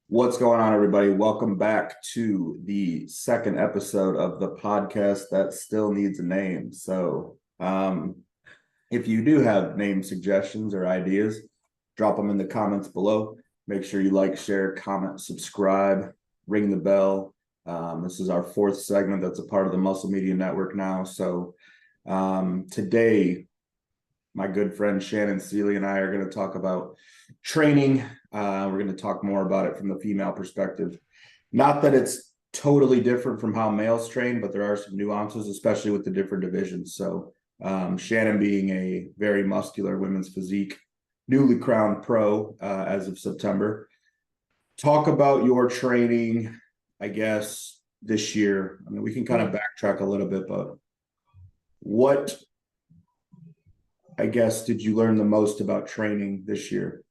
What's going on, everybody? Welcome back to the second episode of the podcast that still needs a name. If you do have name suggestions or ideas, drop them in the comments below. Make sure you like, share, comment, subscribe, ring the bell. This is our fourth segment that's a part of the Muscle Media Network now. Today, my good friend Shannon Seeley and I are going to talk about training. We're going to talk more about it from the female perspective. Not that it's totally different from how males train, but there are some nuances, especially with the different divisions. Shannon being a very muscular women's physique, newly crowned pro as of September. Talk about your training, I guess, this year. I mean, we can kind of backtrack a little bit, but what, I guess, did you learn the most about training this year?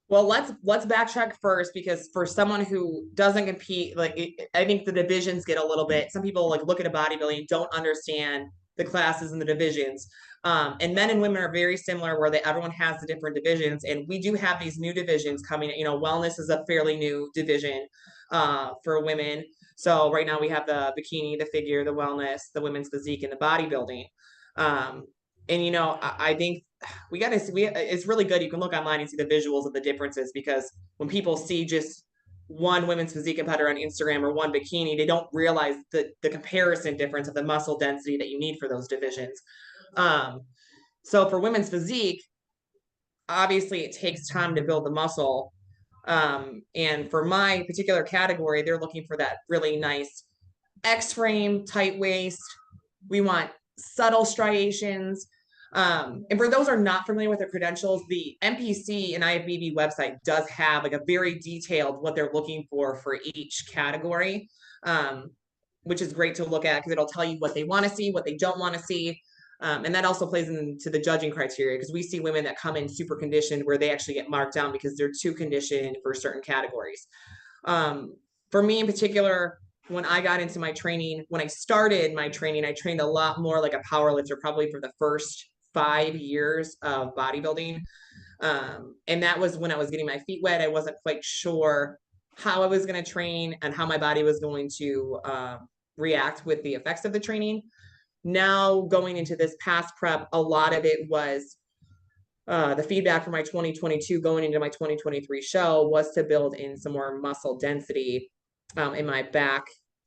Well, let's backtrack first, because for someone who doesn't compete, I think the divisions get a little bit. Some people look at a bodybuilding, don't understand the classes and the divisions. And men and women are very similar, where everyone has the different divisions, and we do have these new divisions coming. Wellness is a fairly new division for women. So right now we have the bikini, the figure, the wellness, the women's physique, and the bodybuilding. I think we got to see, it's really good. You can look online and see the visuals of the differences, because when people see just one women's physique competitor on Instagram or one bikini, they don't realize the comparison difference of the muscle density that you need for those divisions. So for women's physique, obviously it takes time to build the muscle. And for my particular category, they're looking for that really nice X frame, tight waist. We want subtle striations. And for those who are not familiar with the credentials, the NPC and IFBB website does have a very detailed what they're looking for each category, which is great to look at, because it'll tell you what they want to see, what they don't want to see. And that also plays into the judging criteria, because we see women that come in super conditioned where they actually get marked down because they're too conditioned for certain categories. For me in particular, when I got into my training, when I started my training, I trained a lot more like a power lifter, probably for the first 5 years of bodybuilding. And that was when I was getting my feet wet. I wasn't quite sure how I was going to train and how my body was going to react with the effects of the training. Now, going into this past prep, a lot of it was the feedback from my 2022 going into my 2023 show was to build in some more muscle density in my back,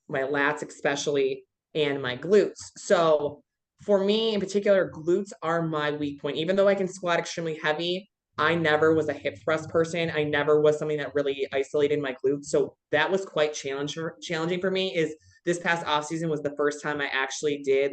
my lats especially, and my glutes. So for me in particular, glutes are my weak point. Even though I can squat extremely heavy, I never was a hip thrust person. I never was something that really isolated my glutes. So that was quite challenging for me. Is this past off season was the first time I actually did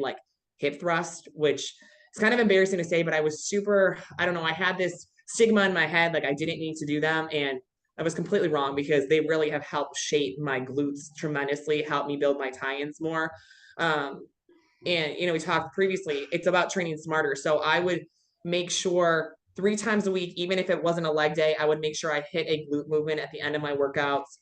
hip thrust, which it's kind of embarrassing to say, but I was super, I don't know, I had this stigma in my head, I didn't need to do them. And I was completely wrong, because they really have helped shape my glutes tremendously, helped me build my tie-ins more. We talked previously, it's about training smarter. So I would make sure 3 times a week, even if it wasn't a leg day, I would make sure I hit a glute movement at the end of my workouts.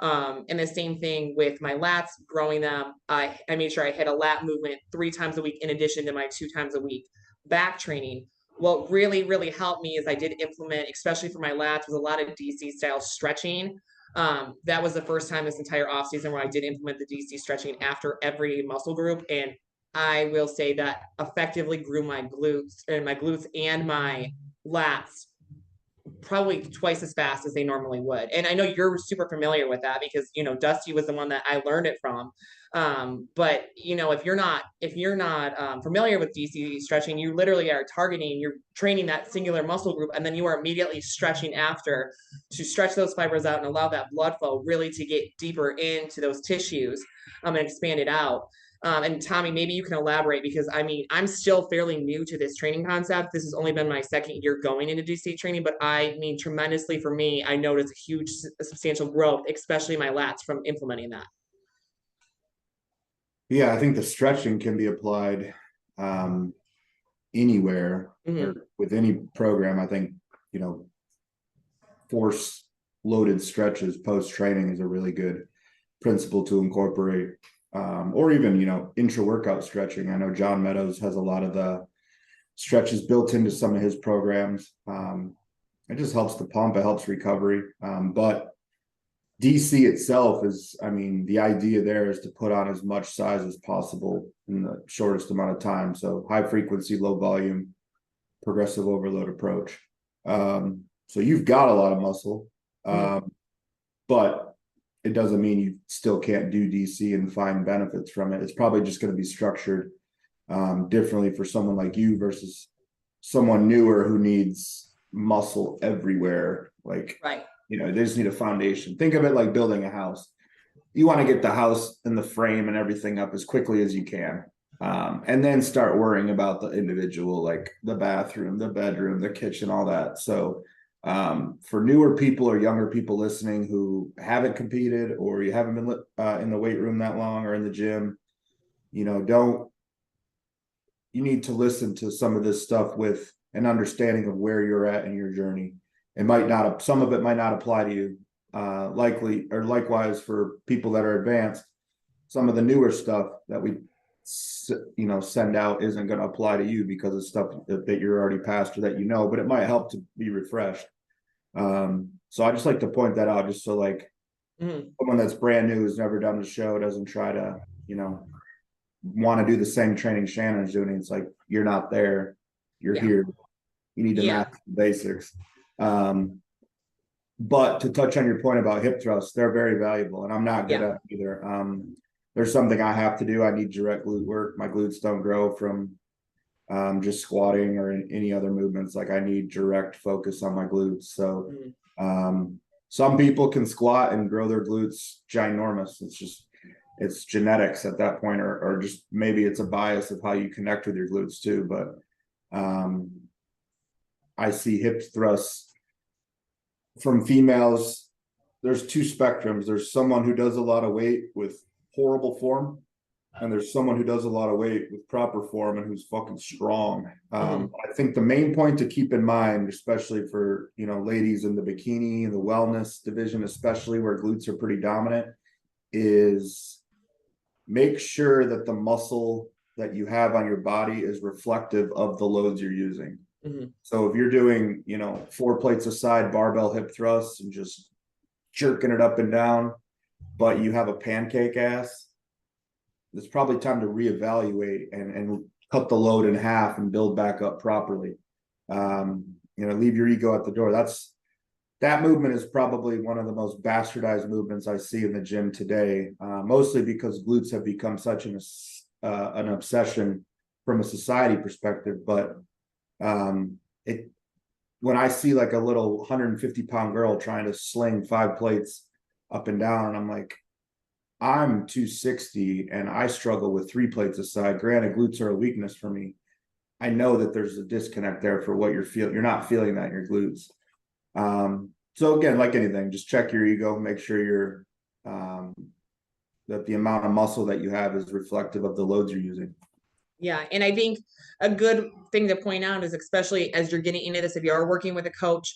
And the same thing with my lats, growing them. I made sure I hit a lat movement 3 times a week, in addition to my 2 times a week back training. What really, really helped me is I did implement, especially for my lats, was a lot of DC style stretching. That was the first time this entire off season where I did implement the DC stretching after every muscle group. And I will say that effectively grew my glutes and my lats probably twice as fast as they normally would. And I know you're super familiar with that, because Dusty was the one that I learned it from. But if you're not familiar with DC stretching, you literally are you're training that singular muscle group, and then you are immediately stretching after to stretch those fibers out and allow that blood flow really to get deeper into those tissues and expand it out. And Tommy, maybe you can elaborate, because I'm still fairly new to this training concept. This has only been my second year going into DC training, but tremendously for me, I noticed a substantial growth, especially my lats, from implementing that. Yeah, I think the stretching can be applied anywhere or with any program. I think, force loaded stretches post training is a really good principle to incorporate. Or even, intra-workout stretching. I know John Meadows has a lot of the stretches built into some of his programs. It just helps the pump. It helps recovery. But DC itself is, I mean, the idea there is to put on as much size as possible in the shortest amount of time. So high frequency, low volume, progressive overload approach. So you've got a lot of muscle, but it doesn't mean you still can't do DC and find benefits from it. It's probably just going to be structured differently for someone like you versus someone newer who needs muscle everywhere. Like, Right. you know, they just need a foundation. Think of it like building a house. You want to get the house and the frame and everything up as quickly as you can. And then start worrying about the individual, like the bathroom, the bedroom, the kitchen, all that. So for newer people or younger people listening who haven't competed, or you haven't been in the weight room that long or in the gym, you know, you need to listen to some of this stuff with an understanding of where you're at in your journey. It might not, some of it might not apply to you. Likely, or likewise for people that are advanced, some of the newer stuff that we send out isn't going to apply to you because of stuff that you're already past or that you know, but it might help to be refreshed. So I just like to point that out, just so like someone that's brand new, who's never done the show, doesn't try to, you know, want to do the same training Shannon's doing. It's like, you're not there, you're here. You need to master the basics. But to touch on your point about hip thrusts, they're very valuable, and I'm not good at either. There's something I have to do. I need direct glute work. My glutes don't grow from just squatting or any other movements. Like, I need direct focus on my glutes. So some people can squat and grow their glutes ginormous. It's genetics at that point, or just maybe it's a bias of how you connect with your glutes too. But I see hip thrusts from females. There's two spectrums. There's someone who does a lot of weight with horrible form, and there's someone who does a lot of weight with proper form and who's fucking strong. I think the main point to keep in mind, especially for, you know, ladies in the bikini and the wellness division, especially where glutes are pretty dominant, is make sure that the muscle that you have on your body is reflective of the loads you're using. So if you're doing, you know, 4 plates a side barbell hip thrusts and just jerking it up and down, but you have a pancake ass, it's probably time to reevaluate and cut the load in half and build back up properly. You know, leave your ego at the door. That movement is probably one of the most bastardized movements I see in the gym today, mostly because glutes have become such an obsession from a society perspective. But when I see like a little 150-pound girl trying to sling 5 plates up and down, I'm like, I'm 260 and I struggle with 3 plates a side. Granted, glutes are a weakness for me. I know that there's a disconnect there for what you're feeling. You're not feeling that in your glutes. So again, like anything, just check your ego, make sure you're that the amount of muscle that you have is reflective of the loads you're using. Yeah. And I think a good thing to point out is, especially as you're getting into this, if you are working with a coach,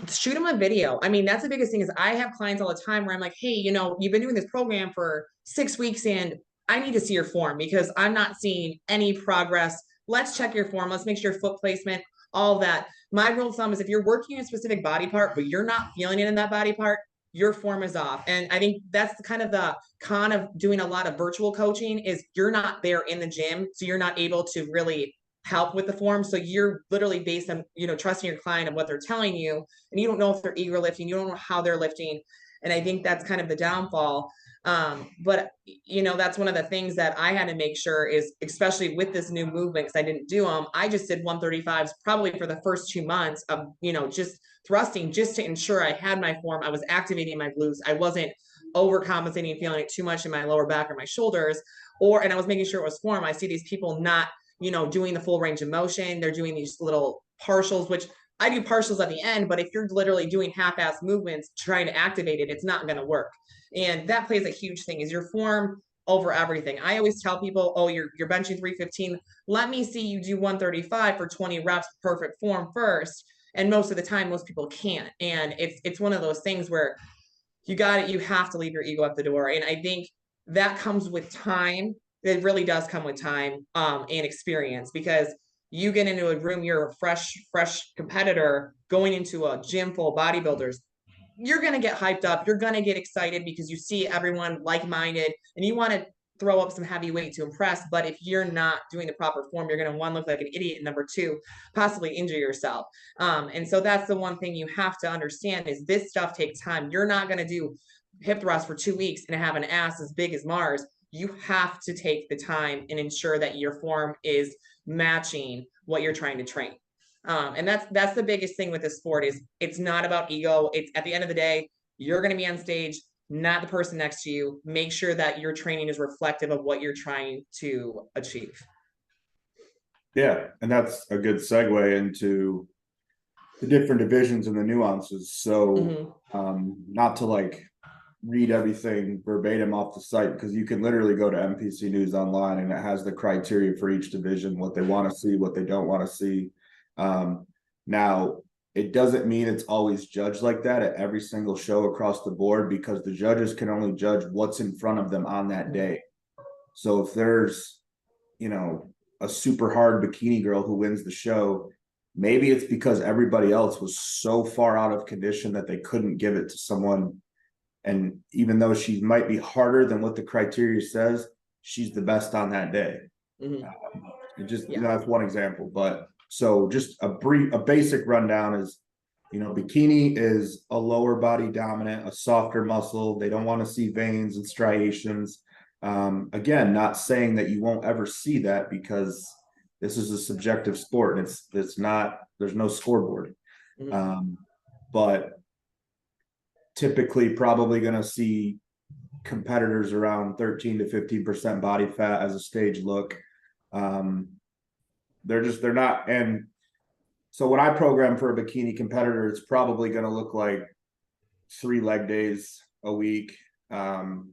shoot them a video. I mean, that's the biggest thing. Is I have clients all the time where I'm like, hey, you know, you've been doing this program for 6 weeks and I need to see your form because I'm not seeing any progress. Let's check your form. Let's make sure your foot placement, all that. My rule of thumb is if you're working a specific body part, but you're not feeling it in that body part, your form is off. And I think that's kind of the con of doing a lot of virtual coaching is you're not there in the gym. So you're not able to really help with the form. So you're literally based on, you know, trusting your client and what they're telling you. And you don't know if they're eager lifting, you don't know how they're lifting. And I think that's kind of the downfall. But you know, that's one of the things that I had to make sure is, especially with this new movement, because I didn't do them. I just did 135s probably for the first 2 months of, you know, just thrusting, just to ensure I had my form. I was activating my glutes. I wasn't overcompensating and feeling it too much in my lower back or my shoulders, and I was making sure it was form. I see these people not, you know, doing the full range of motion. They're doing these little partials, which I do partials at the end, but if you're literally doing half-ass movements trying to activate it, it's not going to work. And that plays a huge thing, is your form over everything. I always tell people, oh, you're benching 315. Let me see you do 135 for 20 reps, perfect form first. And most of the time, most people can't. And it's one of those things where you have to leave your ego at the door. And I think that comes with time. It really does come with time and experience, because you get into a room, you're a fresh competitor going into a gym full of bodybuilders. you're going to get hyped up. You're going to get excited because you see everyone like-minded and you want to throw up some heavy weight to impress. But if you're not doing the proper form, you're going to, one, look like an idiot, and number two, possibly injure yourself. And so that's the one thing you have to understand is this stuff takes time. You're not going to do hip thrust for 2 weeks and have an ass as big as Mars. You have to take the time and ensure that your form is matching what you're trying to train. And that's the biggest thing with this sport is it's not about ego. It's at the end of the day, you're going to be on stage, not the person next to you. Make sure that your training is reflective of what you're trying to achieve. Yeah, and that's a good segue into the different divisions and the nuances. So not to like read everything verbatim off the site, because you can literally go to MPC News online and it has the criteria for each division, what they want to see, what they don't want to see. Now, it doesn't mean it's always judged like that at every single show across the board, because the judges can only judge what's in front of them on that day. So if there's, you know, a super hard bikini girl who wins the show, maybe it's because everybody else was so far out of condition that they couldn't give it to someone. And even though she might be harder than what the criteria says, she's the best on that day. You know, that's one example. But so just a basic rundown is, you know, bikini is a lower body dominant, a softer muscle. They don't want to see veins and striations. Again, not saying that you won't ever see that, because this is a subjective sport and it's not, there's no scoreboard. But typically probably going to see competitors around 13 to 15% body fat as a stage look. They're not. And so when I program for a bikini competitor, it's probably going to look like 3 leg days a week. You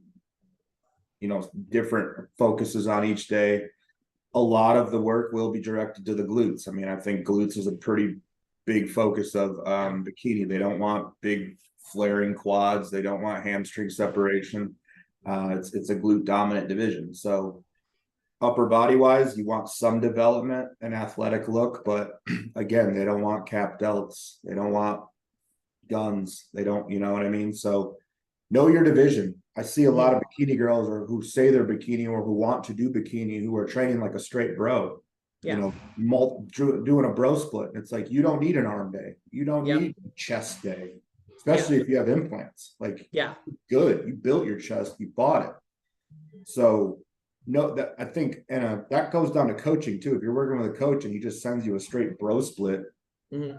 know, different focuses on each day. A lot of the work will be directed to the glutes. I mean, I think glutes is a pretty big focus of bikini. They don't want big flaring quads. They don't want hamstring separation. It's a glute dominant division. So upper body wise, you want some development and athletic look, but again, they don't want cap delts. They don't want guns. They don't, you know what I mean? So know your division. I see a lot of bikini girls or who say they're bikini or who want to do bikini who are training like a straight bro. You know, doing a bro split. It's like, you don't need an arm day. You don't need a chest day, especially if you have implants. Like, good. You built your chest, you bought it. So no, that I think, and that goes down to coaching too. If you're working with a coach and he just sends you a straight bro split, you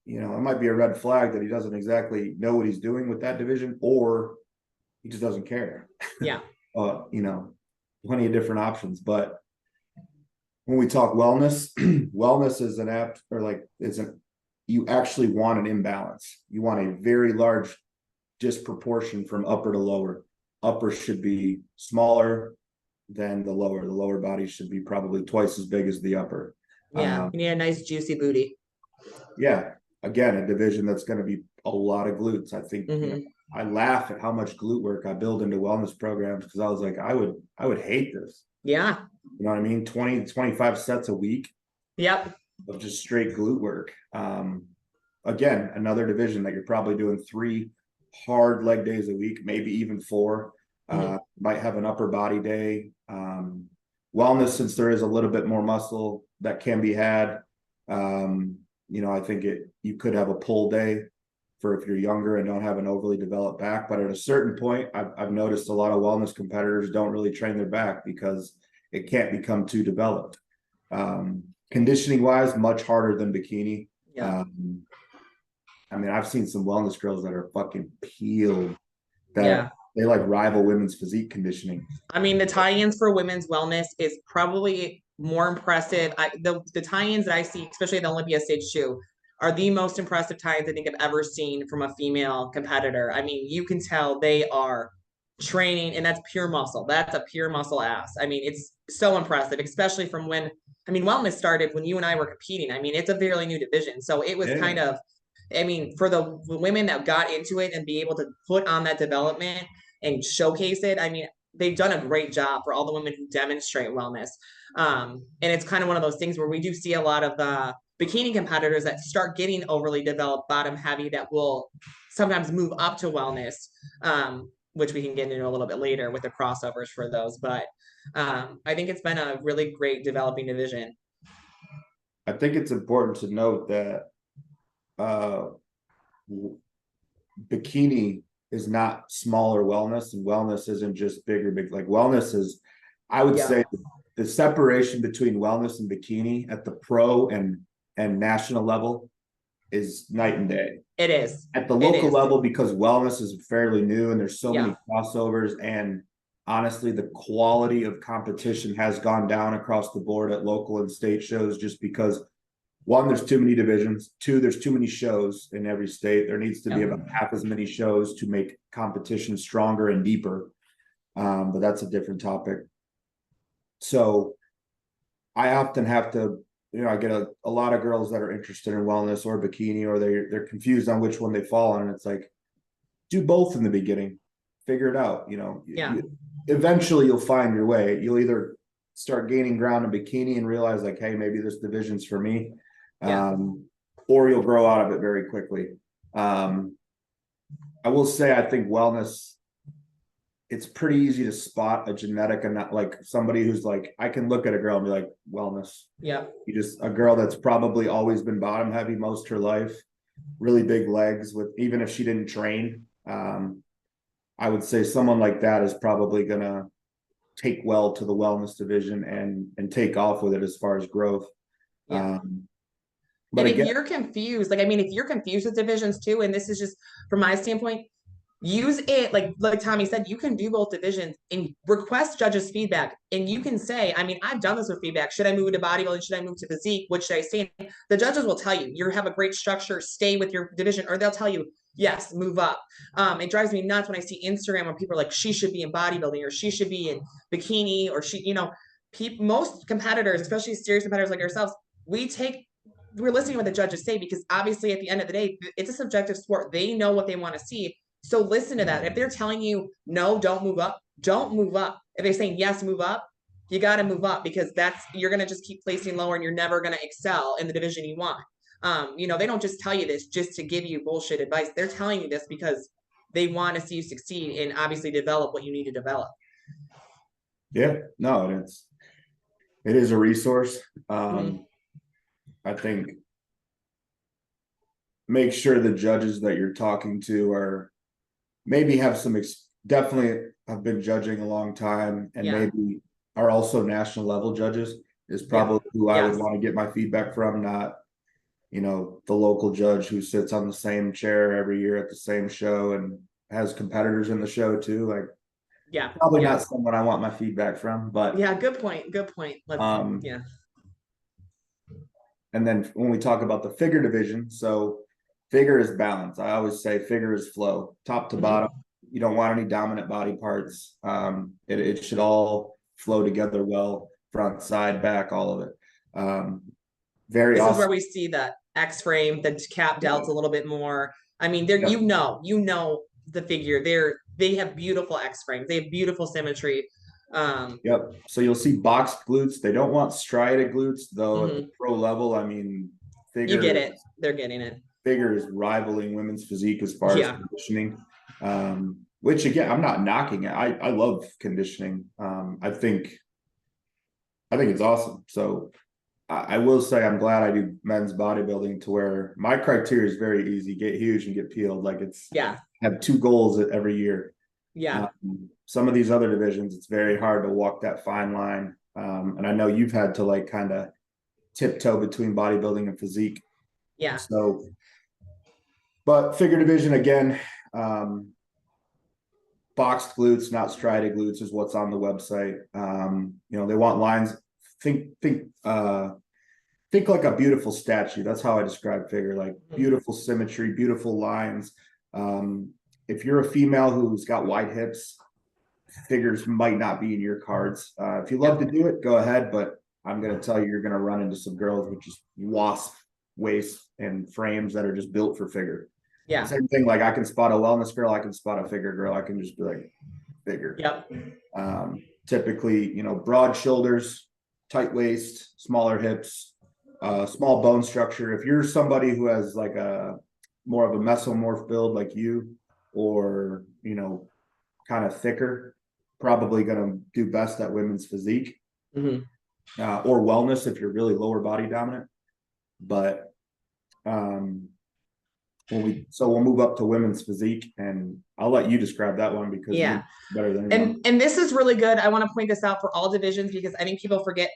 know, it might be a red flag that he doesn't exactly know what he's doing with that division, or he just doesn't care. You know, plenty of different options. But when we talk wellness, wellness is an apt, or like you actually want an imbalance. You want a very large disproportion from upper to lower. Upper should be smaller than the lower. The lower body should be probably twice as big as the upper. You need a nice juicy booty. Again, a division that's going to be a lot of glutes. I think, you know, I laugh at how much glute work I build into wellness programs, because I was like, I would hate this. You know what I mean? 20 to 25 sets a week. Of just straight glute work. Again, another division that you're probably doing 3 hard leg days a week, maybe even 4. Might have an upper body day. Wellness, since there is a little bit more muscle that can be had, you know, I think you could have a pull day for if you're younger and don't have an overly developed back. But at a certain point, I've noticed a lot of wellness competitors don't really train their back because it can't become too developed. Conditioning wise, much harder than bikini. I mean, I've seen some wellness girls that are fucking peeled, that they like rival women's physique conditioning. I mean, the tie-ins for women's wellness is probably more impressive. The tie-ins that I see, especially at the Olympia stage 2, are the most impressive tie-ins I think I've ever seen from a female competitor. I mean, you can tell they are training, and that's pure muscle. That's a pure muscle ass. I mean, it's so impressive, especially from when, I mean, wellness started when you and I were competing. I mean, it's a fairly new division. So it was kind of, I mean, for the women that got into it and be able to put on that development and showcase it, I mean, they've done a great job for all the women who demonstrate wellness. And it's kind of one of those things where we do see a lot of the bikini competitors that start getting overly developed, bottom heavy, that will sometimes move up to wellness, which we can get into a little bit later with the crossovers for those. But I think it's been a really great developing division. I think it's important to note that bikini is not smaller wellness, and wellness isn't just bigger, like wellness is, I would say the separation between wellness and bikini at the pro and national level is night and day. It is. At the local level, because wellness is fairly new and there's so many crossovers, and honestly, the quality of competition has gone down across the board at local and state shows, just because one, there's too many divisions. Two, there's too many shows in every state. There needs to be about half as many shows to make competition stronger and deeper. But that's a different topic. So I often have to, I get a lot of girls that are interested in wellness or bikini, or they're confused on which one they fall on. And it's like, do both in the beginning, figure it out. Eventually you'll find your way. You'll either start gaining ground in bikini and realize like, hey, maybe this division's for me. Or you'll grow out of it very quickly. I will say, I think wellness, it's pretty easy to spot a genetic, and not like somebody who's like, I can look at a girl and be like, wellness. A girl that's probably always been bottom heavy most her life, really big legs, with, even if she didn't train, I would say someone like that is probably gonna take well to the wellness division and take off with it as far as growth. But if you're confused, if you're confused with divisions too, and this is just from my standpoint, use it like Tommy said, you can do both divisions and request judges feedback. And you can say, I've done this with feedback. Should I move to bodybuilding? Should I move to physique? What should I stay in? The judges will tell you, you have a great structure, stay with your division, or they'll tell you, yes, move up. It drives me nuts when I see Instagram when people are like, she should be in bodybuilding, or she should be in bikini, or most competitors, especially serious competitors like ourselves, we're listening to what the judges say, because obviously at the end of the day, it's a subjective sport. They know what they want to see. So listen to that. If they're telling you, no, don't move up, don't move up. If they're saying, yes, move up, you got to move up, because you're going to just keep placing lower and you're never going to excel in the division you want. They don't just tell you this just to give you bullshit advice. They're telling you this because they want to see you succeed and obviously develop what you need to develop. Yeah, no, it is a resource. I think make sure the judges that you're talking to are maybe have some definitely have been judging a long time, and maybe are also national level judges is probably who I would want to get my feedback from, not the local judge who sits on the same chair every year at the same show and has competitors in the show too. Like, probably not someone I want my feedback from. But good point. And then when we talk about the figure division, so figure is balance. I always say figure is flow, top to bottom. You don't want any dominant body parts. It should all flow together well, front, side, back, all of it. This is where we see that X frame, the cap delts a little bit more. The figure. They have beautiful X frames. They have beautiful symmetry. So you'll see boxed glutes. They don't want striated glutes though. At the pro level, figure, you get it. They're getting it. Figure is rivaling women's physique as far as conditioning. Which again, I'm not knocking it. I love conditioning. I think it's awesome. So I will say I'm glad I do men's bodybuilding, to where my criteria is very easy: get huge and get peeled. Like have 2 goals every year. Some of these other divisions, it's very hard to walk that fine line. And I know you've had to like kind of tiptoe between bodybuilding and physique. So, but figure division again, boxed glutes, not striated glutes, is what's on the website. They want lines. Think like a beautiful statue. That's how I describe figure, like beautiful symmetry, beautiful lines. If you're a female who's got wide hips, figures might not be in your cards. If you love to do it, go ahead. But I'm going to tell you, you're going to run into some girls with just wasp waists and frames that are just built for figure. Same thing. Like I can spot a wellness girl, I can spot a figure girl. I can just be like, figure. Typically, broad shoulders, tight waist, smaller hips, small bone structure. If you're somebody who has like a more of a mesomorph build like you, or, you know, kind of thicker, probably going to do best at women's physique, or wellness if you're really lower body dominant. But we'll move up to women's physique, and I'll let you describe that one because you're better than anyone. And this is really good. I want to point this out for all divisions, because I think people forget,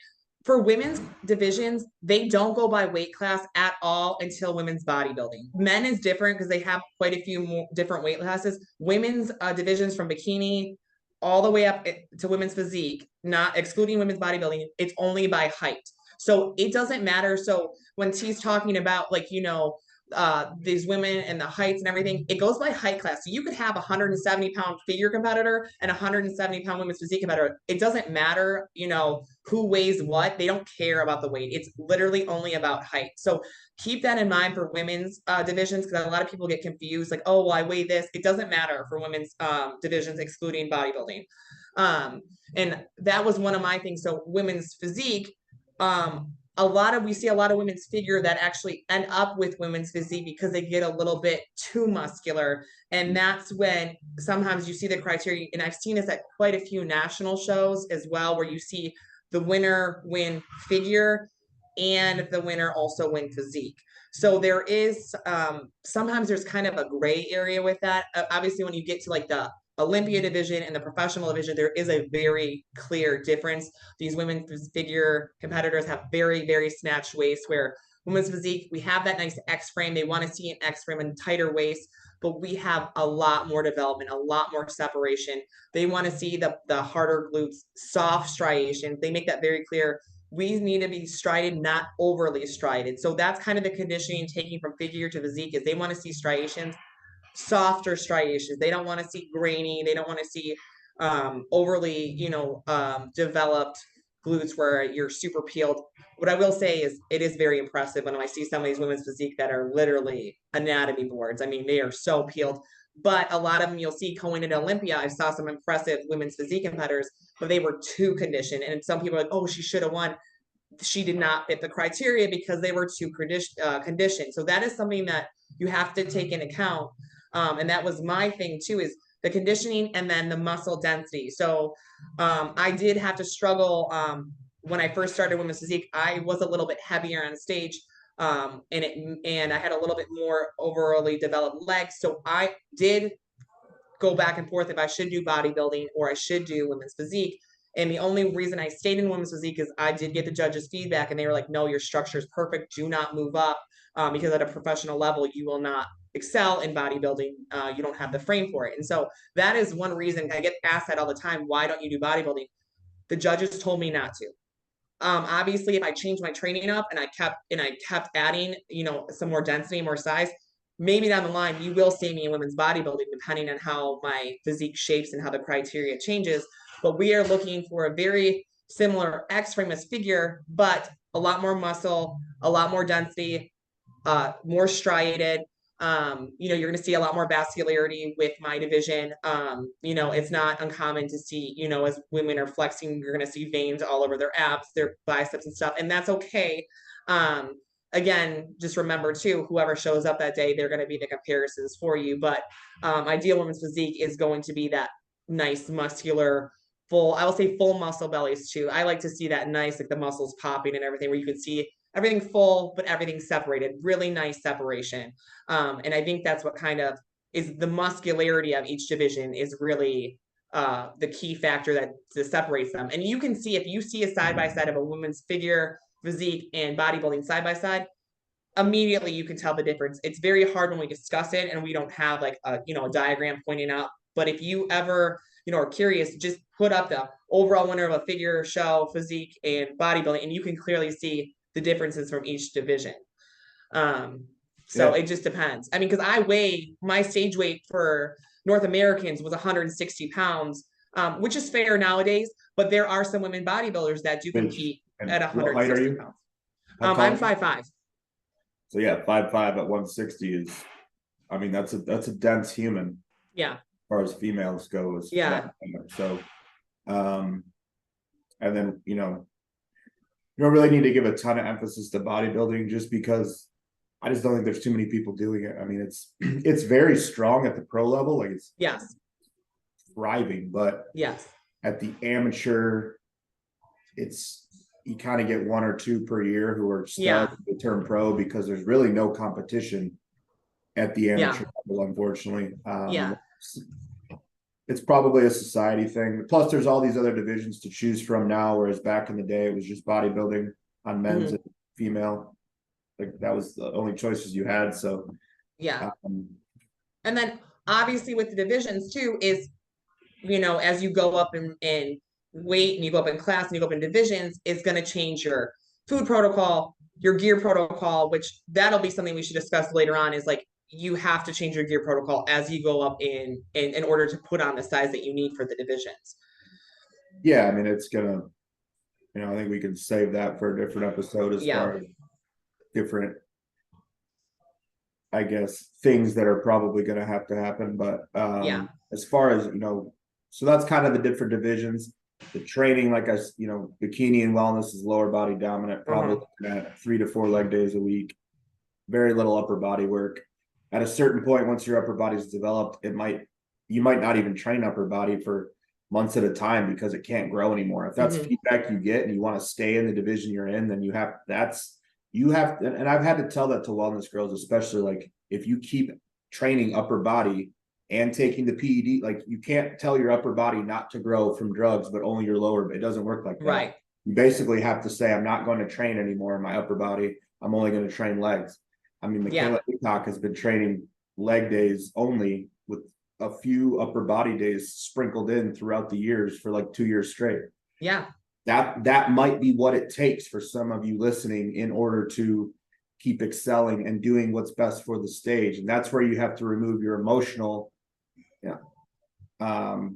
for women's divisions, they don't go by weight class at all until women's bodybuilding. Men is different because they have quite a few more different weight classes. Women's divisions from bikini all the way up to women's physique, not excluding women's bodybuilding, it's only by height. So it doesn't matter. So when T's talking about, like, you know, these women and the heights and everything, it goes by height class. So you could have a 170-pound figure competitor and a 170-pound women's physique competitor. It doesn't matter, you know, who weighs what. They don't care about the weight. It's literally only about height. So keep that in mind for women's divisions, because a lot of people get confused, like, oh, well, I weigh this. It doesn't matter for women's divisions, excluding bodybuilding. And that was one of my things. So women's physique, we see a lot of women's figure that actually end up with women's physique because they get a little bit too muscular. And that's when sometimes you see the criteria. And I've seen this at quite a few national shows as well, where you see the winner win figure and the winner also win physique. So there is, sometimes there's kind of a gray area with that. Obviously, when you get to like the Olympia division and the professional division, there is a very clear difference. These women's figure competitors have very, very snatched waists, where women's physique, we have that nice X frame. They want to see an X frame and tighter waist, but we have a lot more development, a lot more separation. They want to see the harder glutes, soft striations. They make that very clear. We need to be strided, not overly strided. So that's kind of the conditioning taking from figure to physique, is they want to see striations, softer striations. They don't want to see grainy. They don't want to see overly, you know, developed glutes where you're super peeled. What I will say is it is very impressive when I see some of these women's physique that are literally anatomy boards. I mean, they are so peeled. But a lot of them you'll see going into Olympia. I saw some impressive women's physique competitors, but they were too conditioned. And some people are like, oh, she should have won. She did not fit the criteria because they were too conditioned. So that is something that you have to take into account. And that was my thing too, is the conditioning and then the muscle density. So I did have to struggle when I first started women's physique. I was a little bit heavier on stage, and I had a little bit more overly developed legs. So I did go back and forth if I should do bodybuilding or I should do women's physique. And the only reason I stayed in women's physique is I did get the judges' feedback, and they were like, no, your structure is perfect. Do not move up, because at a professional level, you will not excel in bodybuilding. You don't have the frame for it. And so that is one reason I get asked that all the time. Why don't you do bodybuilding? The judges told me not to. Obviously, if I changed my training up and I kept adding, you know, some more density, more size, maybe down the line you will see me in women's bodybuilding, depending on how my physique shapes and how the criteria changes. But we are looking for a very similar X frame as figure, but a lot more muscle, a lot more density, more striated. You know, you're going to see a lot more vascularity with my division. You know, it's not uncommon to see, you know, as women are flexing, you're going to see veins all over their abs, their biceps and stuff, and that's okay. Again, just remember too, whoever shows up that day, they're going to be the comparisons for you. But ideal women's physique is going to be that nice, muscular, full, I will say full muscle bellies too. I like to see that nice, like the muscles popping and everything, where you can see everything full, but everything separated, really nice separation. And I think that's what kind of is the muscularity of each division is really the key factor that separates them. And you can see, if you see a side-by-side of a woman's figure, physique, and bodybuilding side-by-side, immediately you can tell the difference. It's very hard when we discuss it and we don't have like a, you know, a diagram pointing out. But if you ever, you know, are curious, just put up the overall winner of a figure, show, physique, and bodybuilding, and you can clearly see the differences from each division. So it just depends. I mean, because my stage weight for North Americans was 160 pounds, which is fair nowadays, but there are some women bodybuilders that do compete at 160 pounds. I'm 5'5". So yeah, 5'5" at 160 is, I mean, that's a dense human. Yeah. As far as females go. So, and then, you know, you don't really need to give a ton of emphasis to bodybuilding just because I just don't think there's too many people doing it. I mean, it's very strong at the pro level, like it's Yes. thriving, but Yes. at the amateur, it's you kind of get one or two per year who are Yeah. studs to turn pro because there's really no competition at the amateur level, unfortunately. Yeah. It's probably a society thing. Plus, there's all these other divisions to choose from now, whereas back in the day, it was just bodybuilding on men's and female. Like that was the only choices you had. So, yeah. And then obviously with the divisions too is, you know, as you go up in weight and you go up in class and you go up in divisions, it's going to change your food protocol, your gear protocol, which that'll be something we should discuss later on, is like you have to change your gear protocol as you go up in order to put on the size that you need for the divisions. Yeah, I mean, it's gonna, you know, I think we can save that for a different episode as far as different, I guess, things that are probably going to happen. But as far as, you know, so that's kind of the different divisions. The training, like you know, bikini and wellness is lower body dominant, probably at 3 to 4 leg days a week, very little upper body work. At a certain point, once your upper body's developed, you might not even train upper body for months at a time because it can't grow anymore. If that's feedback you get and you want to stay in the division you're in, then you have, and I've had to tell that to wellness girls, especially like if you keep training upper body and taking the PED, like you can't tell your upper body not to grow from drugs, but only your lower. It doesn't work like that. Right. You basically have to say, I'm not going to train anymore in my upper body. I'm only going to train legs. I mean, Michaela Eacock has been training leg days only with a few upper body days sprinkled in throughout the years for like 2 years straight. Yeah. That might be what it takes for some of you listening in order to keep excelling and doing what's best for the stage. And that's where you have to remove your emotional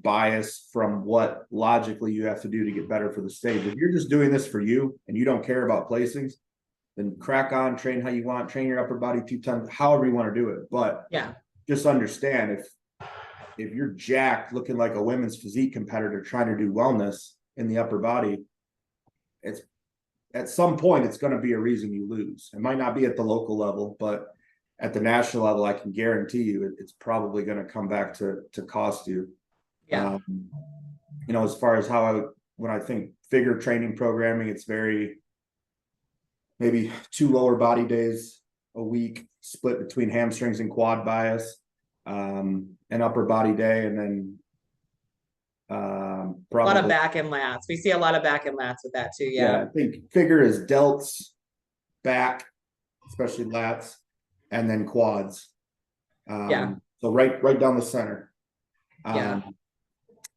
bias from what logically you have to do to get better for the stage. If you're just doing this for you and you don't care about placings, then crack on, train how you want, train your upper body 2 times, however you want to do it. But just understand if you're jacked looking like a women's physique competitor trying to do wellness in the upper body, it's at some point it's going to be a reason you lose. It might not be at the local level, but at the national level, I can guarantee you it's probably going to come back to cost you. You know, as far as when I think figure training programming, it's maybe 2 lower body days a week split between hamstrings and quad bias, an upper body day, and then a lot of back and lats. We see a lot of back and lats with that too. I think figure is delts, back, especially lats, and then quads. So right down the center.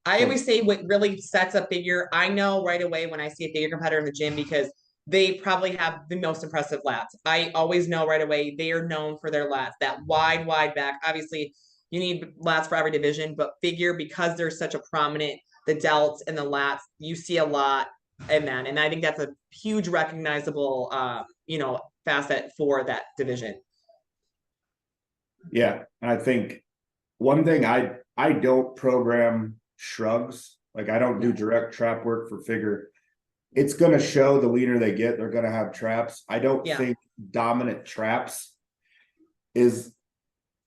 I always say what really sets a figure, I know right away when I see a figure competitor in the gym because they probably have the most impressive lats. I always know right away they are known for their lats, that wide back. Obviously, you need lats for every division, but figure, because they're such a prominent, the delts and the lats, you see a lot in that. And I think that's a huge recognizable, you know, facet for that division. Yeah. And I think one thing I don't program shrugs. Like I don't do direct trap work for figure. It's going to show the leaner they get, they're going to have traps. I don't think dominant traps is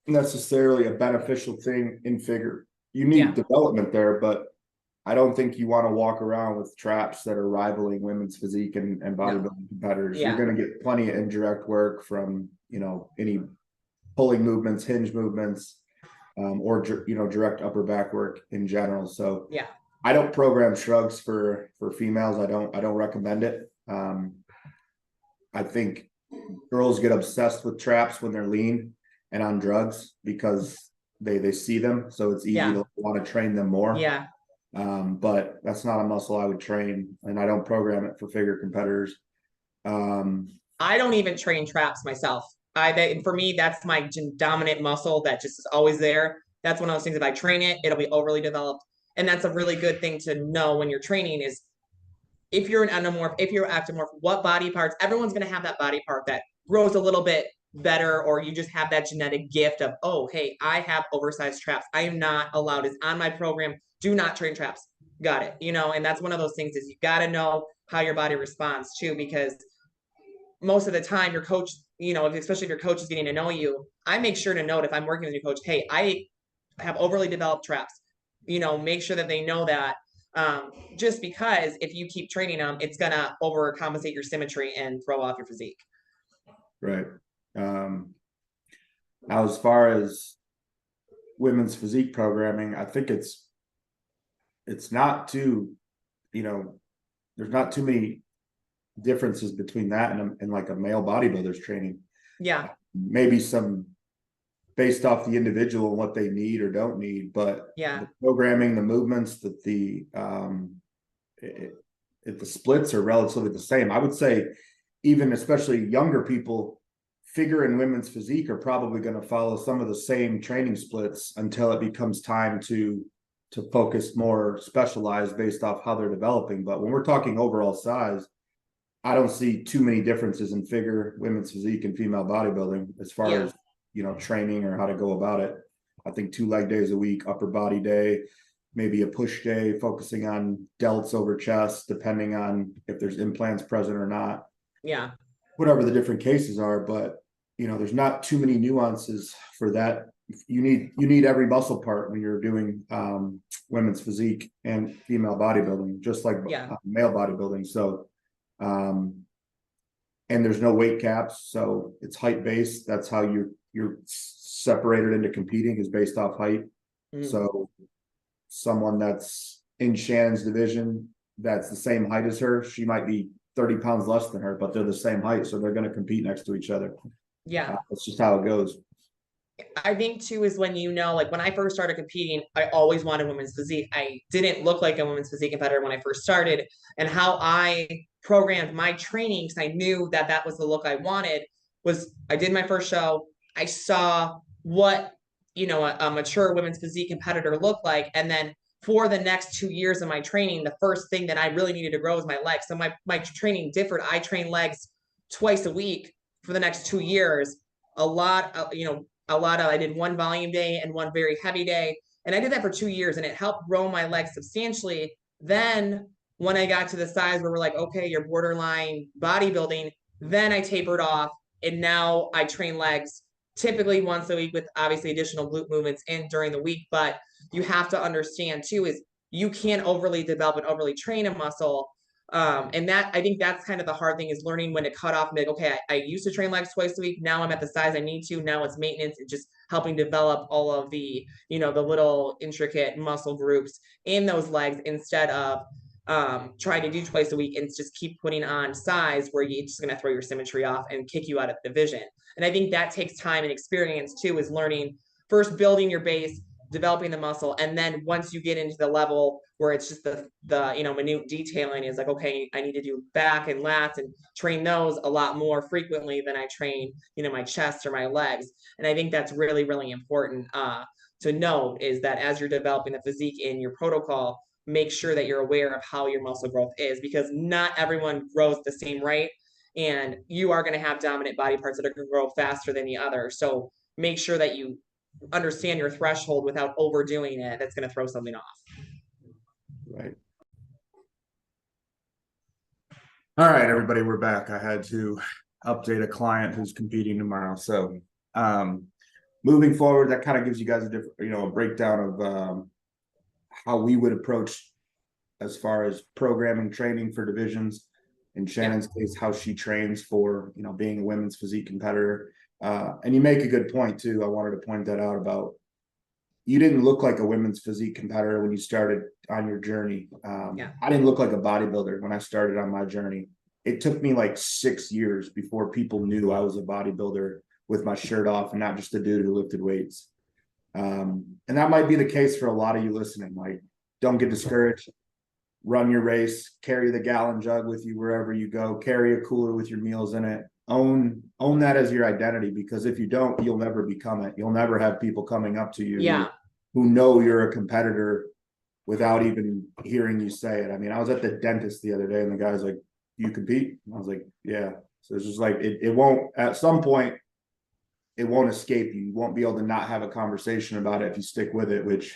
necessarily a beneficial thing in figure. You need development there, but I don't think you want to walk around with traps that are rivaling women's physique and bodybuilding competitors. You're going to get plenty of indirect work from, you know, any pulling movements, hinge movements, or, you know, direct upper back work in general. So I don't program shrugs for females. I don't recommend it. I think girls get obsessed with traps when they're lean and on drugs because they see them. So it's easy to want to train them more. But that's not a muscle I would train, and I don't program it for figure competitors. I don't even train traps myself. For me, that's my dominant muscle that just is always there. That's one of those things. If I train it, it'll be overly developed. And that's a really good thing to know when you're training is if you're an endomorph, if you're ectomorph, what body parts, everyone's going to have that body part that grows a little bit better, or you just have that genetic gift of, oh, hey, I have oversized traps. I am not allowed. It's on my program. Do not train traps. got it. And that's one of those things is you got to know how your body responds too, because most of the time your coach, especially if your coach is getting to know you, I make sure to note if I'm working with your coach, hey, I have overly developed traps, make sure that they know that. Just because if you keep training them, it's going to overcompensate your symmetry and throw off your physique. Right. Now, as far as women's physique programming, I think it's not too, there's not too many differences between that and like a male bodybuilder's training. Yeah. Maybe some based off the individual and what they need or don't need, but yeah, the programming, the movements, the splits are relatively the same. I would say even especially younger people, figure and women's physique are probably going to follow some of the same training splits until it becomes time to focus more specialized based off how they're developing. But when we're talking overall size, I don't see too many differences in figure, women's physique, and female bodybuilding as far as training or how to go about it. I think 2 leg days a week, upper body day, maybe a push day, focusing on delts over chest, depending on if there's implants present or not. Yeah. Whatever the different cases are, but there's not too many nuances for that. You need every muscle part when you're doing women's physique and female bodybuilding, just like male bodybuilding. So, and there's no weight caps, so it's height based. That's how you're separated into competing, is based off height. So someone that's in Shannon's division that's the same height as her, she might be 30 pounds less than her, but they're the same height, so they're going to compete next to each other. Yeah. That's just how it goes. I think too is when like when I first started competing, I always wanted women's physique. I didn't look like a women's physique competitor when I first started, and how I programmed my training, because I knew that was the look I wanted, was I did my first show. I saw what a mature women's physique competitor looked like, and then for the next 2 years of my training, the first thing that I really needed to grow was my legs. So my training differed. I trained legs twice a week for the next 2 years. I did one volume day and one very heavy day. And I did that for 2 years, and it helped grow my legs substantially. Then when I got to the size where we're like, okay, you're borderline bodybuilding, then I tapered off. And now I train legs typically once a week with obviously additional glute movements in during the week. But you have to understand too, is you can't overly develop and overly train a muscle. And that, I think that's kind of the hard thing, is learning when to cut off and be like, okay, I used to train legs twice a week. Now I'm at the size I need to. Now it's maintenance and just helping develop all of the, the little intricate muscle groups in those legs, instead of trying to do twice a week and just keep putting on size where you're just going to throw your symmetry off and kick you out of the division. And I think that takes time and experience too, is learning first, building your base, developing the muscle, and then once you get into the level where it's just the minute detailing, is like, okay, I need to do back and lats and train those a lot more frequently than I train my chest or my legs. And I think that's really, really important to note, is that as you're developing the physique in your protocol, make sure that you're aware of how your muscle growth is, because not everyone grows the same rate, and you are going to have dominant body parts that are going to grow faster than the other. So make sure that you understand your threshold without overdoing it. That's going to throw something off. Right. All right, everybody, we're back. I had to update a client who's competing tomorrow. So moving forward, that kind of gives you guys a different, a breakdown of how we would approach as far as programming training for divisions. In Shannon's case, how she trains for, being a women's physique competitor. And you make a good point too. I wanted to point that out about, you didn't look like a women's physique competitor when you started on your journey. I didn't look like a bodybuilder when I started on my journey. It took me like 6 years before people knew I was a bodybuilder with my shirt off and not just a dude who lifted weights. And that might be the case for a lot of you listening. Like, don't get discouraged. Run your race, carry the gallon jug with you wherever you go, carry a cooler with your meals in it. Own that as your identity, because if you don't, you'll never become it. You'll never have people coming up to you who know you're a competitor without even hearing you say it. I mean, I was at the dentist the other day and the guy's like, "You compete?" And I was like, "Yeah." So it's just like, it won't, at some point, it won't escape you. You won't be able to not have a conversation about it if you stick with it, which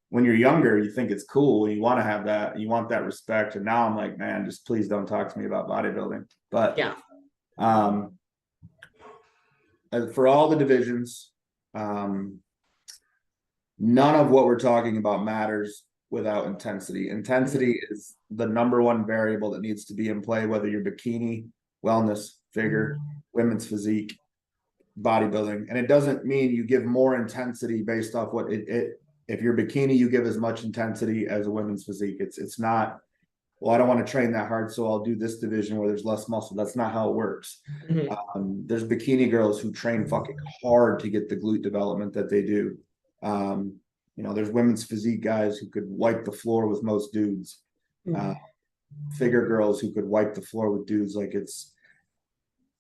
when you're younger, you think it's cool and you want to have that, you want that respect. And now I'm like, man, just please don't talk to me about bodybuilding. But Yeah. For all the divisions, none of what we're talking about matters without intensity. Intensity is the number one variable that needs to be in play, whether you're bikini, wellness, figure, women's physique, bodybuilding. And it doesn't mean you give more intensity based off what if you're bikini, you give as much intensity as a women's physique. It's not, well, I don't want to train that hard, so I'll do this division where there's less muscle. That's not how it works. There's bikini girls who train fucking hard to get the glute development that they do. There's women's physique guys who could wipe the floor with most dudes. Figure girls who could wipe the floor with dudes. Like, it's,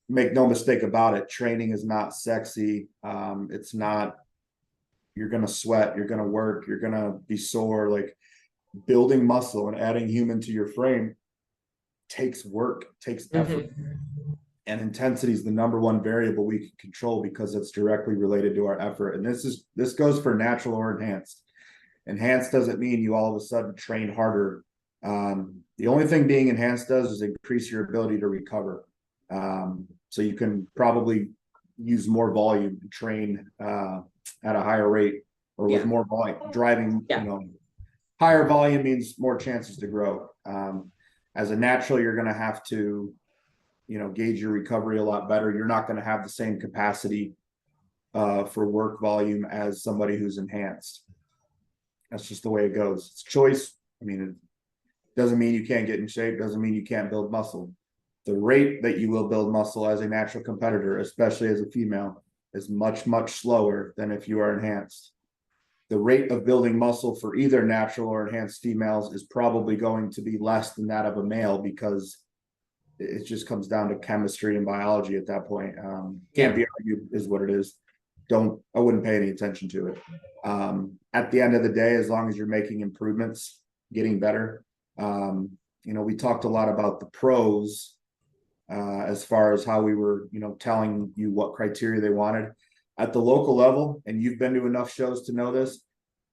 make no mistake about it, training is not sexy. It's not, you're gonna sweat, you're gonna work, you're gonna be sore. Like, building muscle and adding human to your frame takes work, takes effort. And intensity is the number one variable we can control because it's directly related to our effort. And this goes for natural or enhanced. Enhanced doesn't mean you all of a sudden train harder. The only thing being enhanced does is increase your ability to recover. So you can probably use more volume to train at a higher rate, or with more volume. Driving, higher volume means more chances to grow. As a natural, you're going to have to, gauge your recovery a lot better. You're not going to have the same capacity for work volume as somebody who's enhanced. That's just the way it goes. It's choice. I mean, it doesn't mean you can't get in shape. Doesn't mean you can't build muscle. The rate that you will build muscle as a natural competitor, especially as a female, is much, much slower than if you are enhanced. The rate of building muscle for either natural or enhanced females is probably going to be less than that of a male, because it just comes down to chemistry and biology at that point. Can't be argued, is what it is. I wouldn't pay any attention to it. At the end of the day, as long as you're making improvements, getting better. We talked a lot about the pros as far as how we were, telling you what criteria they wanted. At the local level, and you've been to enough shows to know this,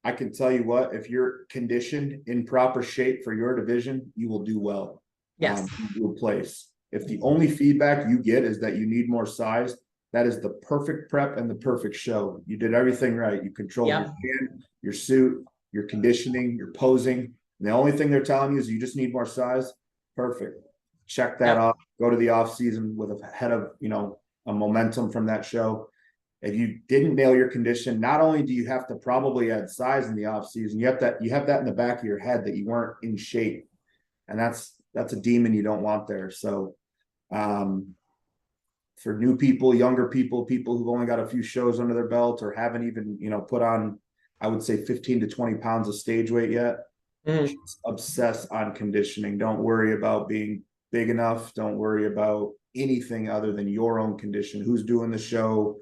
I can tell you what, if you're conditioned in proper shape for your division, you will do well. Yes. You will place. If the only feedback you get is that you need more size, that is the perfect prep and the perfect show. You did everything right. You controlled your hand, your suit, your conditioning, your posing. And the only thing they're telling you is you just need more size. Perfect. Check that off. Go to the off season with a head of, a momentum from that show. If you didn't nail your condition, not only do you have to probably add size in the off season, you have that in the back of your head that you weren't in shape. And that's a demon you don't want there. So for new people, younger people who've only got a few shows under their belt, or haven't even, put on, I would say 15 to 20 pounds of stage weight yet, just obsess on conditioning. Don't worry about being big enough. Don't worry about anything other than your own condition. Who's doing the show,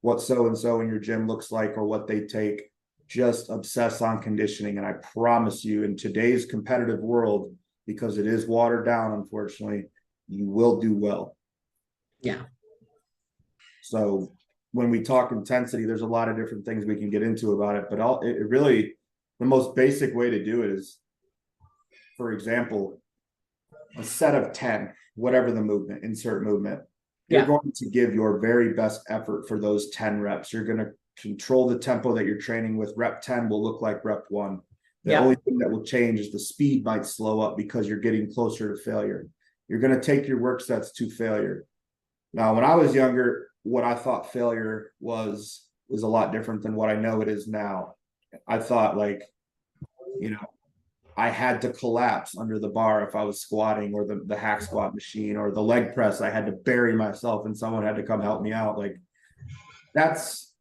what so-and-so in your gym looks like, or what they take. Just obsess on conditioning. And I promise you, in today's competitive world, because it is watered down, unfortunately, you will do well. Yeah. So when we talk intensity, there's a lot of different things we can get into about it, but it really, the most basic way to do it is, for example, a set of 10, whatever the movement, insert movement. You're going to give your very best effort for those 10 reps. You're going to control the tempo that you're training with. Rep 10 will look like rep 1. The only thing that will change is the speed might slow up because you're getting closer to failure. You're going to take your work sets to failure. Now, when I was younger, what I thought failure was a lot different than what I know it is now. I thought, like, I had to collapse under the bar if I was squatting, or the hack squat machine, or the leg press. I had to bury myself and someone had to come help me out. Like, that's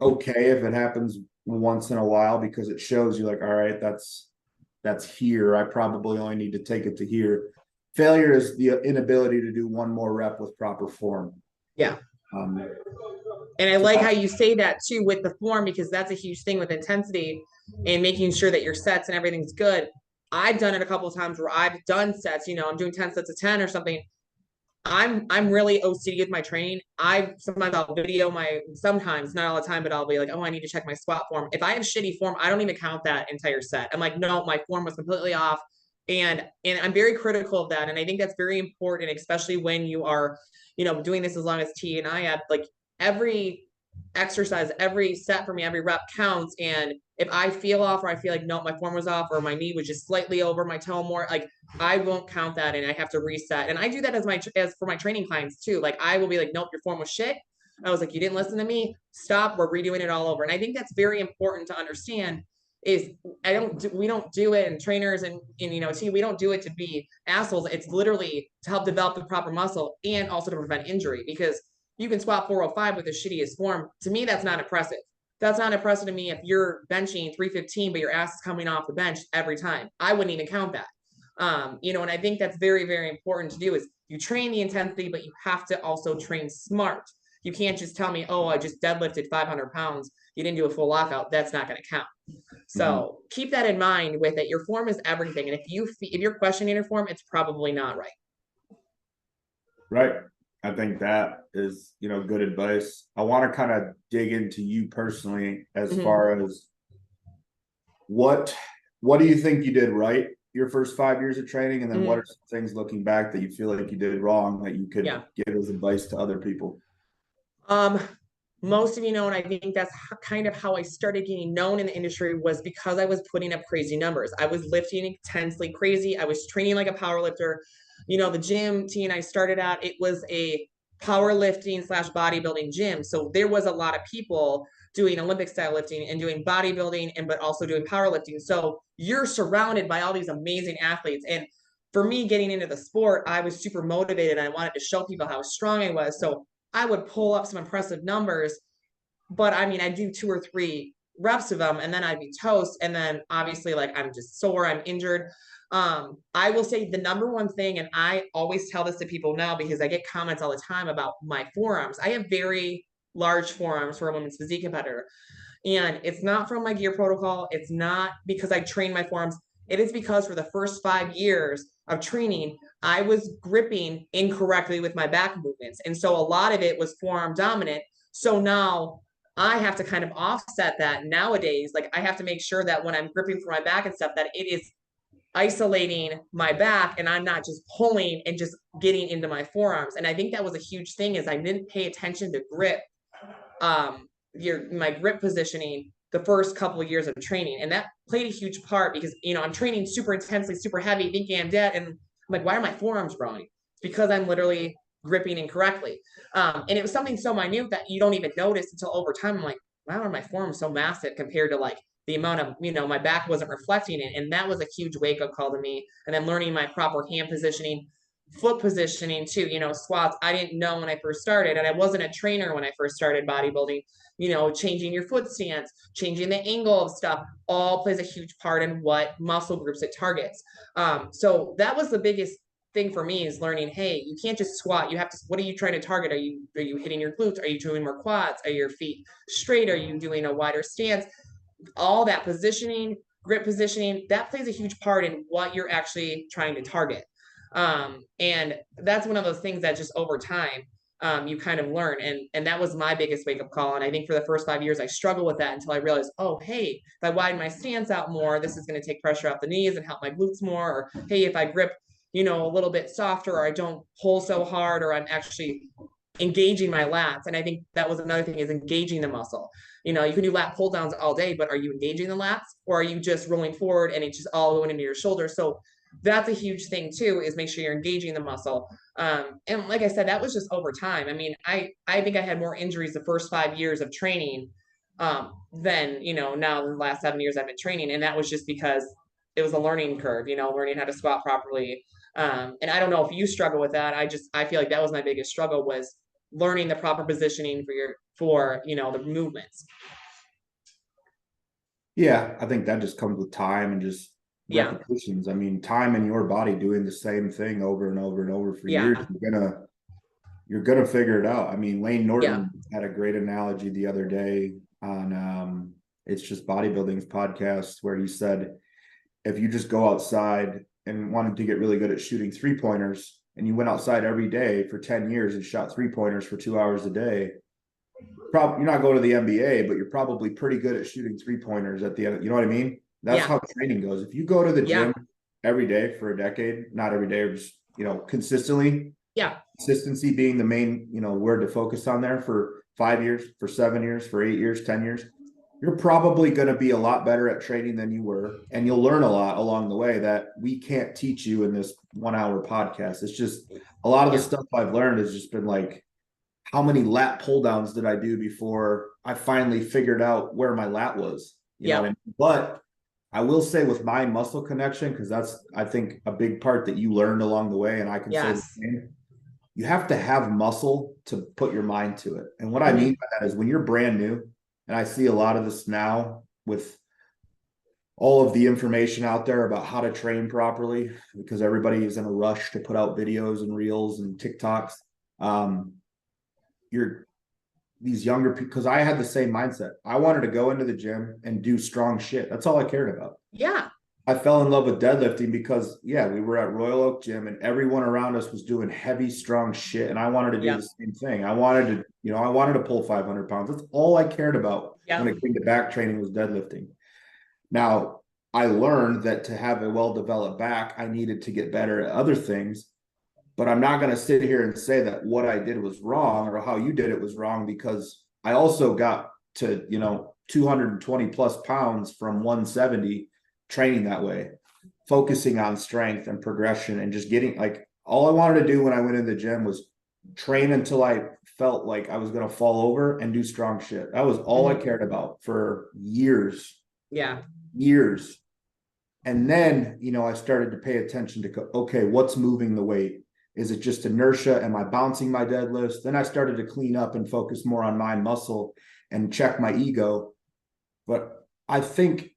okay if it happens once in a while, because it shows you, like, all right, that's here. I probably only need to take it to here. Failure is the inability to do one more rep with proper form. Yeah. And I like how you say that too with the form, because that's a huge thing with intensity and making sure that your sets and everything's good. I've done it a couple of times where I've done sets, I'm doing 10 sets of 10 or something. I'm really OCD with my training. Sometimes I'll video sometimes, not all the time, but I'll be like, oh, I need to check my squat form. If I have shitty form, I don't even count that entire set. I'm like, no, my form was completely off. And I'm very critical of that. And I think that's very important, especially when you are, doing this as long as T and I have, like every exercise, every set for me, every rep counts. And if I feel off or I feel like, no, my form was off or my knee was just slightly over my toe more, like I won't count that and I have to reset. And I do that as for my training clients too. Like I will be like, nope, your form was shit. I was like, you didn't listen to me. Stop. We're redoing it all over. And I think that's very important to understand is we don't do it, and trainers and see, we don't do it to be assholes. It's literally to help develop the proper muscle and also to prevent injury, because you can squat 405 with the shittiest form. To me, that's not impressive. That's not impressive to me if you're benching 315, but your ass is coming off the bench every time. I wouldn't even count that. And I think that's very, very important to do is you train the intensity, but you have to also train smart. You can't just tell me, oh, I just deadlifted 500 pounds. You didn't do a full lockout. That's not going to count. So keep that in mind with it. Your form is everything. And if you're questioning your form, it's probably not right. Right. I think that is, good advice. I want to kind of dig into you personally as far as what do you think you did right your first 5 years of training? And then what are some things looking back that you feel like you did wrong that you could give as advice to other people? Most of you know, and I think that's kind of how I started getting known in the industry, was because I was putting up crazy numbers. I was lifting intensely crazy. I was training like a power lifter. The gym T and I started at, it was a powerlifting / bodybuilding gym. So there was a lot of people doing Olympic style lifting and doing bodybuilding but also doing powerlifting. So you're surrounded by all these amazing athletes. And for me getting into the sport, I was super motivated. And I wanted to show people how strong I was. So I would pull up some impressive numbers, but I mean, I do 2 or 3 reps of them and then I'd be toast. And then obviously like, I'm just sore, I'm injured. I will say the number one thing, and I always tell this to people now because I get comments all the time about my forearms. I have very large forearms for a women's physique competitor. And it's not from my gear protocol. It's not because I train my forearms. It is because for the first 5 years of training, I was gripping incorrectly with my back movements. And so a lot of it was forearm dominant. So now I have to kind of offset that nowadays. Like I have to make sure that when I'm gripping for my back and stuff, that it is isolating my back and I'm not just pulling and just getting into my forearms. And I think that was a huge thing, is I didn't pay attention to grip, my grip positioning the first couple of years of training. And that played a huge part because, I'm training super intensely, super heavy, thinking I'm dead. And I'm like, why are my forearms growing? It's because I'm literally gripping incorrectly. And it was something so minute that you don't even notice until over time. I'm like, why are my forearms so massive compared to like the amount of, my back wasn't reflecting it. And that was a huge wake up call to me. And then learning my proper hand positioning, foot positioning too, squats. I didn't know when I first started, and I wasn't a trainer when I first started bodybuilding. Changing your foot stance, changing the angle of stuff, all plays a huge part in what muscle groups it targets. So that was the biggest thing for me, is learning, hey, you can't just squat. You have to, what are you trying to target? Are you hitting your glutes? Are you doing more quads? Are your feet straight? Are you doing a wider stance? All that positioning, grip positioning, that plays a huge part in what you're actually trying to target. And that's one of those things that just over time, you kind of learn. And that was my biggest wake up call. And I think for the first 5 years, I struggled with that until I realized, oh, hey, if I widen my stance out more, this is going to take pressure off the knees and help my glutes more. Or, hey, if I grip, a little bit softer, or I don't pull so hard, or I'm actually engaging my lats. And I think that was another thing, is engaging the muscle. You can do lat pull downs all day, but are you engaging the lats, or are you just rolling forward and it's just all going into your shoulder? So that's a huge thing too, is make sure you're engaging the muscle. And like I said, that was just over time. I mean, I think I had more injuries the first 5 years of training than, now the last 7 years I've been training. And that was just because it was a learning curve, learning how to squat properly. And I don't know if you struggle with that. I feel like that was my biggest struggle, was learning the proper positioning for the movements. Yeah, I think that just comes with time and just repetitions. I mean, time in your body doing the same thing over and over and over for years, you're gonna figure it out. I mean, Lane Norton had a great analogy the other day on It's Just Bodybuilding's podcast, where he said, if you just go outside and wanted to get really good at shooting 3-pointers, and you went outside every day for 10 years and shot 3-pointers for 2 hours a day, you're not going to the NBA, but you're probably pretty good at shooting 3-pointers at the end. You know what I mean? That's how training goes. If you go to the gym every day for a decade, not every day, or just, consistently. Yeah. Consistency being the main, word to focus on there for 5 years, for 7 years, for 8 years, 10 years. You're probably going to be a lot better at training than you were. And you'll learn a lot along the way that we can't teach you in this 1-hour podcast. It's just a lot of the stuff I've learned has just been like, how many lat pull downs did I do before I finally figured out where my lat was? You know what I mean? But I will say with mind muscle connection, because that's, I think, a big part that you learned along the way. And I can say the same. You have to have muscle to put your mind to it. And what I mean by that is when you're brand new, and I see a lot of this now with all of the information out there about how to train properly, because everybody is in a rush to put out videos and reels and TikToks. These younger people, because I had the same mindset. I wanted to go into the gym and do strong shit. That's all I cared about. Yeah. I fell in love with deadlifting because, we were at Royal Oak Gym and everyone around us was doing heavy, strong shit. And I wanted to do the same thing. I wanted to pull 500 pounds. That's all I cared about when it came to back training was deadlifting. Now, I learned that to have a well-developed back, I needed to get better at other things. But I'm not going to sit here and say that what I did was wrong or how you did it was wrong, because I also got to, 220 plus pounds from 170 training that way, focusing on strength and progression and just getting all I wanted to do when I went in the gym was train until I felt like I was going to fall over and do strong shit. That was all I cared about for years. Yeah. Years. And then, I started to pay attention to, okay, what's moving the weight? Is it just inertia? Am I bouncing my deadlifts? Then I started to clean up and focus more on mind muscle and check my ego. But I think,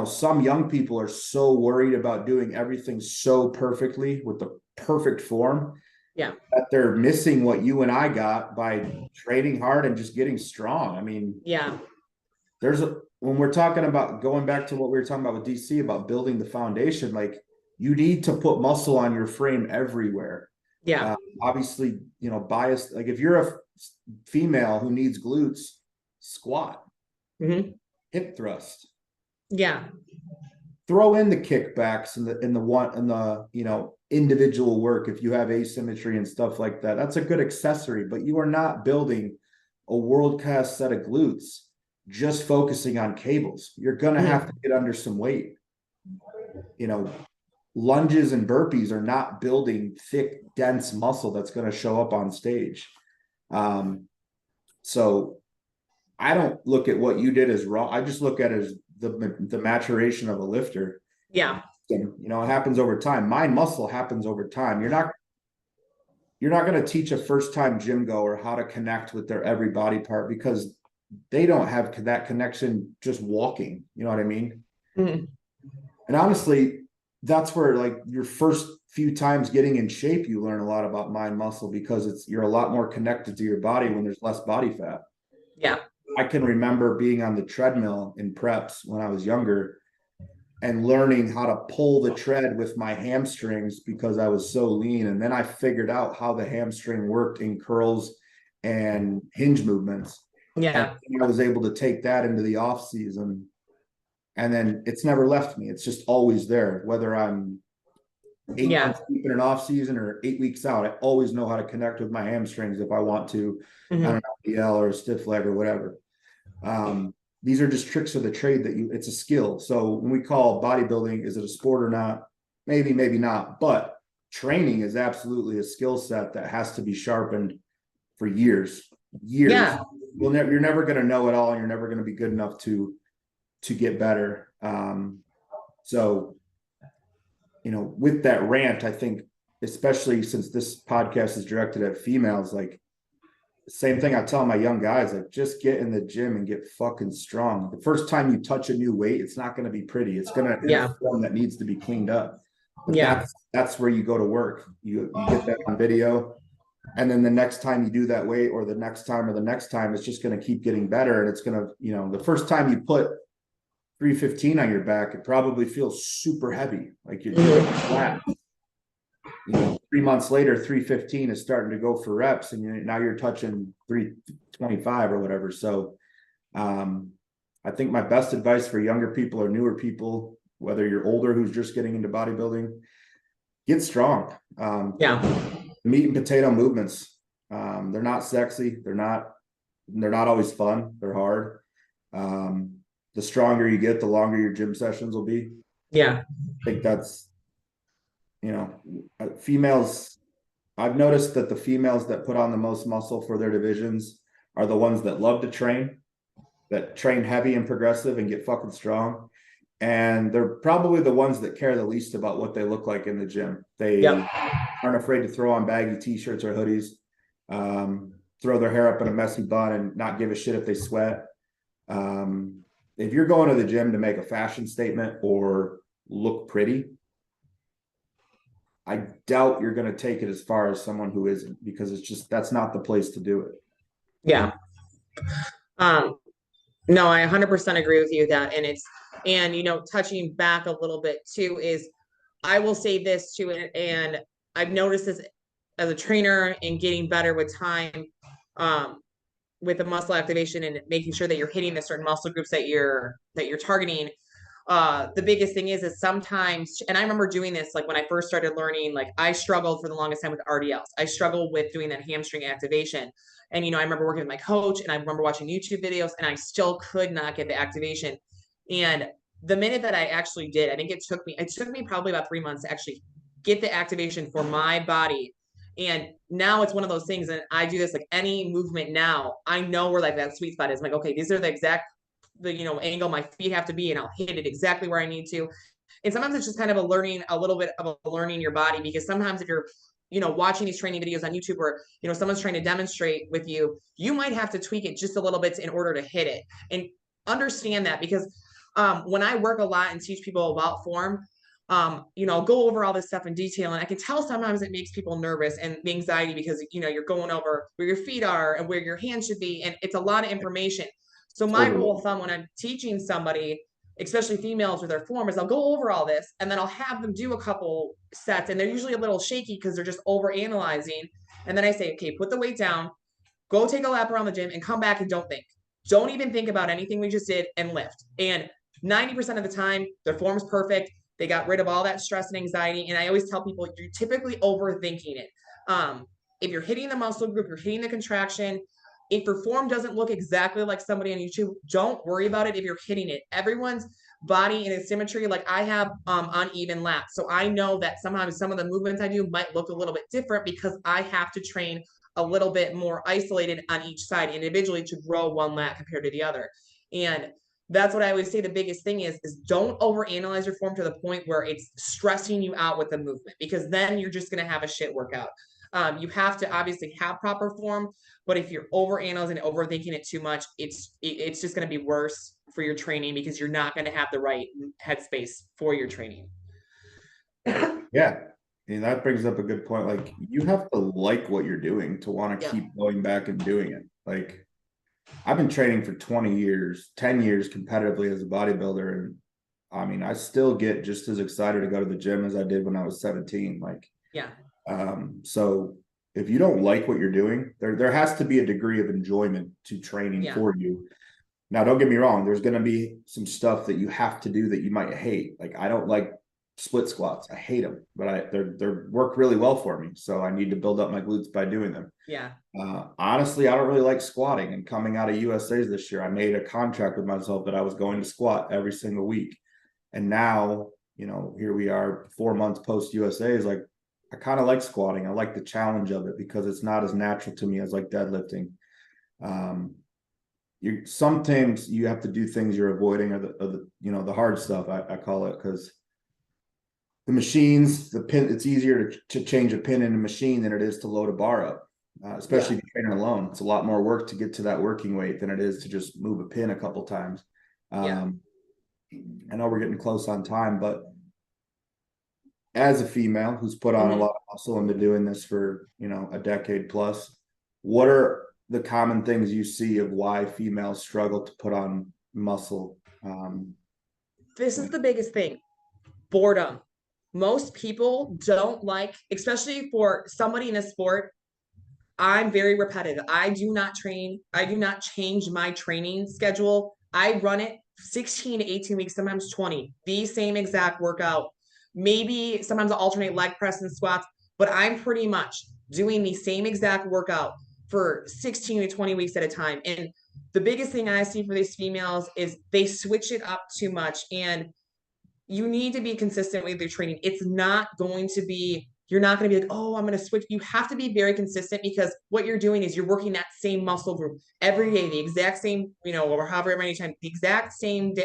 some young people are so worried about doing everything so perfectly with the perfect form that they're missing what you and I got by training hard and just getting strong. I mean, when we're talking about going back to what we were talking about with DC about building the foundation, you need to put muscle on your frame everywhere. Yeah. Obviously, biased. If you're a female who needs glutes, squat, hip thrust. Yeah. Throw in the kickbacks and the individual work. If you have asymmetry and stuff like that, that's a good accessory, but you are not building a world-class set of glutes just focusing on cables. You're going to have to get under some weight. Lunges and burpees are not building thick, dense muscle that's going to show up on stage. So I don't look at what you did as wrong. I just look at it as the maturation of a lifter. Yeah. And, it happens over time. Mind muscle happens over time. You're not going to teach a first-time gym goer how to connect with their every body part because they don't have that connection just walking. You know what I mean? And honestly, that's where your first few times getting in shape, you learn a lot about mind muscle because you're a lot more connected to your body when there's less body fat. Yeah. I can remember being on the treadmill in preps when I was younger and learning how to pull the tread with my hamstrings because I was so lean. And then I figured out how the hamstring worked in curls and hinge movements. Yeah. And I was able to take that into the off season. And then it's never left me. It's just always there, whether I'm 8 months deep in an off season or 8 weeks out. I always know how to connect with my hamstrings if I want to on an LDL or a stiff leg or whatever. These are just tricks of the trade it's a skill. So when we call bodybuilding, is it a sport or not? Maybe, maybe not. But training is absolutely a skill set that has to be sharpened for years. Yeah. You're never going to know it all, and you're never going to be good enough to get better. So, with that rant, I think, especially since this podcast is directed at females, same thing I tell my young guys, just get in the gym and get fucking strong. The first time you touch a new weight, it's not going to be pretty. It's going to be a form that needs to be cleaned up. But that's where you go to work. You get that on video. And then the next time you do that weight or the next time, it's just going to keep getting better. And it's going to, the first time you put 315 on your back, it probably feels super heavy. You're doing flat. 3 months later, 315 is starting to go for reps, and now you're touching 325 or whatever. So I think my best advice for younger people or newer people, whether you're older who's just getting into bodybuilding, get strong. Meat and potato movements. They're not sexy. They're not always fun. They're hard. The stronger you get, the longer your gym sessions will be. Yeah. I think that's, females, I've noticed that the females that put on the most muscle for their divisions are the ones that love to train, that train heavy and progressive and get fucking strong. And they're probably the ones that care the least about what they look like in the gym. They aren't afraid to throw on baggy t-shirts or hoodies, throw their hair up in a messy bun and not give a shit if they sweat. If you're going to the gym to make a fashion statement or look pretty, I doubt you're going to take it as far as someone who isn't, because it's just, that's not the place to do it. Yeah. No, I 100% agree with you that, and touching back a little bit too, is I will say this too, and I've noticed this as a trainer and getting better with time, with the muscle activation and making sure that you're hitting the certain muscle groups that you're targeting. The biggest thing is sometimes, and I remember doing this, like when I first started learning, like I struggled for the longest time with RDLs. I struggled with doing that hamstring activation. And, I remember working with my coach and I remember watching YouTube videos and I still could not get the activation. And the minute that I actually did, I think it took me probably about 3 months to actually get the activation for my body. And now it's one of those things, and I do this like any movement now, I know where like that sweet spot is. I'm like, okay, these are the exact angle my feet have to be, and I'll hit it exactly where I need to. And sometimes it's just kind of a little bit of a learning your body, because sometimes if you're watching these training videos on YouTube, or someone's trying to demonstrate with you, you might have to tweak it just a little bit in order to hit it. And understand that, because when I work a lot and teach people about form, I'll go over all this stuff in detail, and I can tell sometimes it makes people nervous and anxiety, because you're going over where your feet are and where your hands should be, and it's a lot of information. So my rule of thumb when I'm teaching somebody, especially females with their form, is I'll go over all this and then I'll have them do a couple sets, and they're usually a little shaky because they're just over analyzing. And then I say, okay, put the weight down, go take a lap around the gym, and come back and don't even think about anything we just did, and lift. And 90% of the time, their form's perfect. They got rid of all that stress and anxiety. And I always tell people, you're typically overthinking it. If you're hitting the muscle group, you're hitting the contraction. If your form doesn't look exactly like somebody on YouTube, don't worry about it if you're hitting it. Everyone's body and its symmetry, like I have uneven lats. So I know that sometimes some of the movements I do might look a little bit different, because I have to train a little bit more isolated on each side individually to grow one lat compared to the other. And that's what I always say. The biggest thing is don't overanalyze your form to the point where it's stressing you out with the movement, because then you're just going to have a shit workout. You have to obviously have proper form, but if you're overanalyzing and overthinking it too much, it's just going to be worse for your training, because you're not going to have the right headspace for your training. Yeah. And that brings up a good point. Like, you have to like what you're doing to want to keep going back and doing it. Like, I've been training for 20 years, 10 years competitively as a bodybuilder. And I mean, I still get just as excited to go to the gym as I did when I was 17. Like, so if you don't like what you're doing, there has to be a degree of enjoyment to training for you. Now, don't get me wrong. There's going to be some stuff that you have to do that you might hate. Like, I don't like split squats. I hate them, but they work really well for me. So I need to build up my glutes by doing them. Honestly, I don't really like squatting. And coming out of USA's this year, I made a contract with myself that I was going to squat every single week. And now, here we are 4 months post USA, is like, I kind of like squatting. I like the challenge of it, because it's not as natural to me as like deadlifting. Sometimes you have to do things you're avoiding, or the hard stuff, I call it, because the machines, the pin, it's easier to change a pin in a machine than it is to load a bar up, especially if you're training alone. It's a lot more work to get to that working weight than it is to just move a pin a couple times. I know we're getting close on time, but as a female who's put on a lot of muscle and been doing this for, a decade plus, what are the common things you see of why females struggle to put on muscle? This is the biggest thing. Boredom. Most people don't like, especially for somebody in a sport. I'm very repetitive. I do not train. I do not change my training schedule. I run it 16 to 18 weeks, sometimes 20, the same exact workout. Maybe sometimes I'll alternate leg press and squats, but I'm pretty much doing the same exact workout for 16 to 20 weeks at a time. And the biggest thing I see for these females is they switch it up too much. And you need to be consistent with your training. It's not going to be, you're not going to be like, oh, I'm going to switch. You have to be very consistent, because what you're doing is you're working that same muscle group every day, the exact same, or however many times, the exact same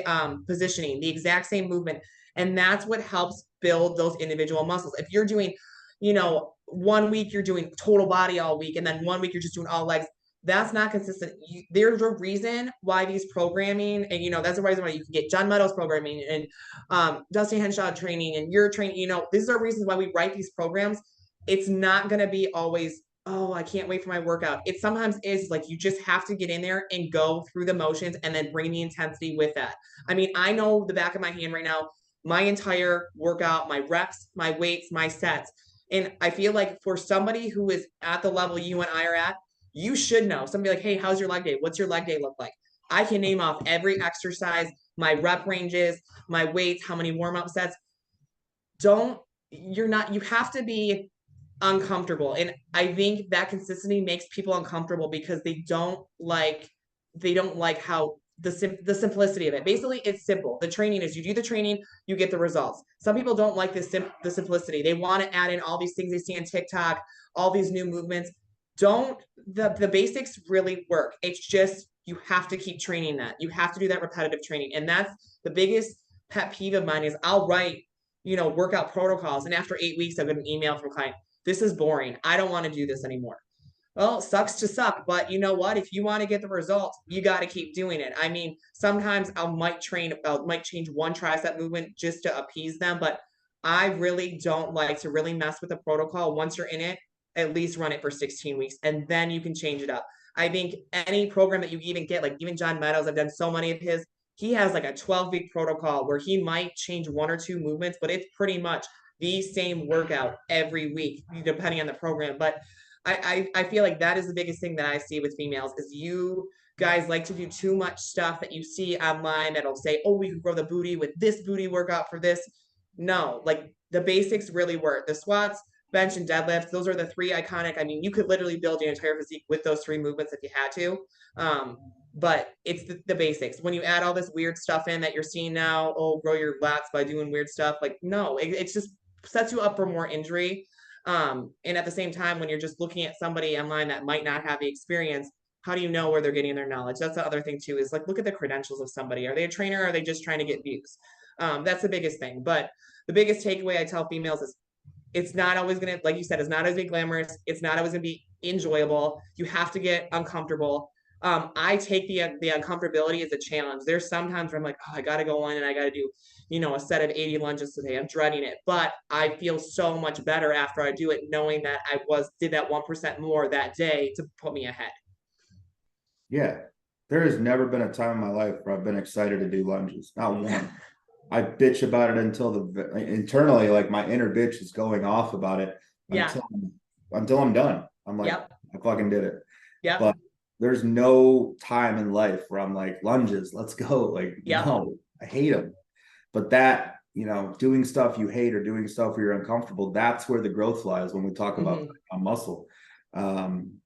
positioning, the exact same movement. And that's what helps build those individual muscles. If you're doing, 1 week you're doing total body all week, and then 1 week you're just doing all legs, that's not consistent. There's a reason why these programming, and that's the reason why you can get John Meadows programming and Dusty Henshaw training and your training. These are reasons why we write these programs. It's not going to be always, oh, I can't wait for my workout. It sometimes is like you just have to get in there and go through the motions and then bring the intensity with that. I mean, I know the back of my hand right now, my entire workout, my reps, my weights, my sets. And I feel like for somebody who is at the level you and I are at, you should know. Somebody like, hey, how's your leg day? What's your leg day look like? I can name off every exercise, my rep ranges, my weights, how many warm-up sets. You have to be uncomfortable. And I think that consistency makes people uncomfortable because they don't like how the simplicity of it. Basically, it's simple. The training is, you do the training, you get the results. Some people don't like the simplicity. They want to add in all these things they see on TikTok, all these new movements. The basics really work. It's just, you have to keep training that. You have to do that repetitive training. And that's the biggest pet peeve of mine is I'll write, workout protocols. And after 8 weeks, I'll get an email from a client. This is boring. I don't want to do this anymore. Well, sucks to suck, but you know what? If you want to get the results, you got to keep doing it. I mean, sometimes I might change one tricep movement just to appease them, but I really don't like to really mess with the protocol. Once you're in it, at least run it for 16 weeks, and then you can change it up. I think any program that you even get, like even John Meadows, I've done so many of his, he has like a 12-week protocol where he might change one or two movements, but it's pretty much the same workout every week, depending on the program. But I feel like that is the biggest thing that I see with females is you guys like to do too much stuff that you see online that'll say, oh, we can grow the booty with this booty workout for this. No, like the basics really work. The squats, bench, and deadlifts, those are the three iconic. I mean, you could literally build your entire physique with those three movements if you had to. But it's the basics. When you add all this weird stuff in that you're seeing now, oh, grow your lats by doing weird stuff, like no, it's just sets you up for more injury. And at the same time, when you're just looking at somebody online that might not have the experience, how do you know where they're getting their knowledge? That's the other thing too, is like, look at the credentials of somebody. Are they a trainer? Or are they just trying to get views? That's the biggest thing. But the biggest takeaway I tell females is it's not always going to, like you said, it's not always be glamorous. It's not always going to be enjoyable. You have to get uncomfortable. I take the uncomfortability as a challenge. There's sometimes where I'm like, oh, I got to go in and I got to do, a set of 80 lunges today. I'm dreading it, but I feel so much better after I do it, knowing that I did that 1% more that day to put me ahead. Yeah. There has never been a time in my life where I've been excited to do lunges. Not one. I bitch about it until internally, like my inner bitch is going off about it until I'm done. I'm like, yep. I fucking did it. Yeah. But there's no time in life where I'm like, lunges, let's go. Like, yep. No, I hate them. But that, doing stuff you hate or doing stuff where you're uncomfortable, that's where the growth lies when we talk about muscle. And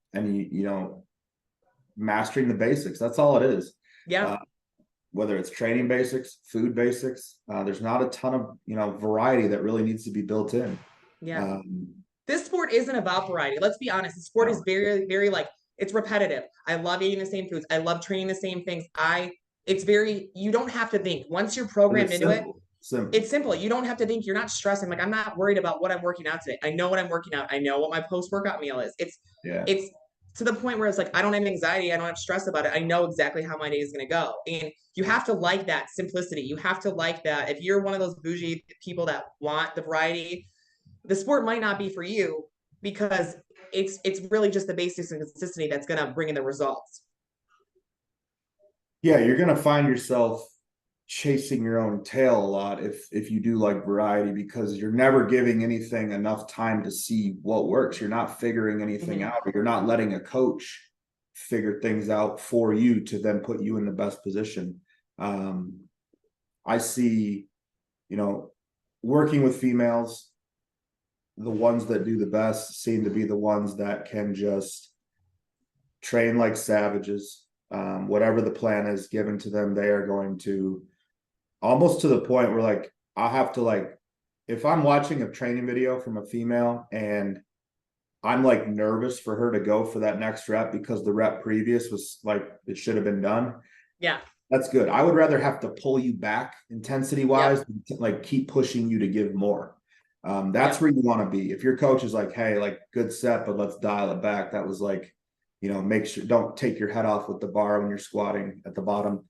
mastering the basics, that's all it is. Yeah. Whether it's training basics, food basics, there's not a ton of, variety that really needs to be built in. Yeah. This sport isn't about variety. Let's be honest. The sport is very, very it's repetitive. I love eating the same foods. I love training the same things. You don't have to think. Once you're programmed into it, it's simple. You don't have to think. You're not stressing. Like, I'm not worried about what I'm working out today. I know what I'm working out. I know what my post-workout meal is. It's to the point where it's like, I don't have anxiety. I don't have stress about it. I know exactly how my day is going to go. And you have to like that simplicity. You have to like that. If you're one of those bougie people that want the variety, the sport might not be for you, because it's really just the basics and consistency that's going to bring in the results. Yeah, you're going to find yourself chasing your own tail a lot if you do like variety, because you're never giving anything enough time to see what works. You're not figuring anything out, or you're not letting a coach figure things out for you to then put you in the best position. I see, you know, working with females, the ones that do the best seem to be the ones that can just train like savages. Whatever the plan is given to them, they are going to, almost to the point where like I'll have to, like, if I'm watching a training video from a female and I'm like nervous for her to go for that next rep because the rep previous was like it should have been done. Yeah. That's good. I would rather have to pull you back intensity wise, Yep. than like keep pushing you to give more. That's Yep. where you want to be. If your coach is like, hey, like good set, but let's dial it back. That was like, you know, make sure don't take your head off with the bar when you're squatting at the bottom.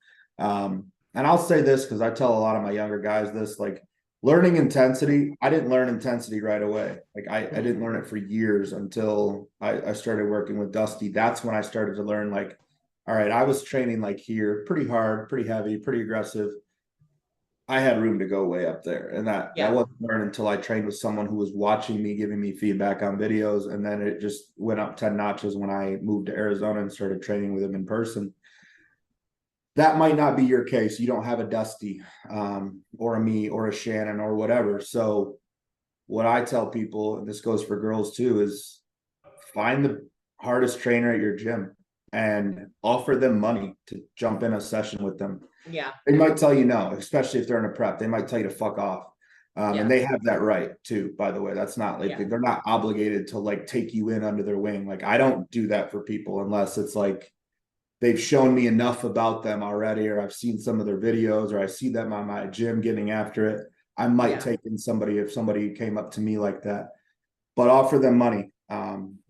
And I'll say this because I tell a lot of my younger guys this, like learning intensity. I didn't learn intensity right away. Like I didn't learn it for years until I started working with Dusty. That's when I started to learn, like, all right, I was training like here, pretty hard, pretty heavy, pretty aggressive. I had room to go way up there. And that Yeah. wasn't learned until I trained with someone who was watching me, giving me feedback on videos. And then it just went up 10 notches when I moved to Arizona and started training with him in person. That might not be your case. You don't have a Dusty or a me or a Shannon or whatever. So what I tell people, and this goes for girls too, is find the hardest trainer at your gym and offer them money to jump in a session with them. Yeah. They might tell you no, especially if they're in a prep. They might tell you to fuck off. And they have that right too, by the way. That's not like they're not obligated to like take you in under their wing. Like I don't do that for people unless it's like they've shown me enough about them already, or I've seen some of their videos, or I see them on my gym getting after it. I might take in somebody if somebody came up to me like that, but offer them money.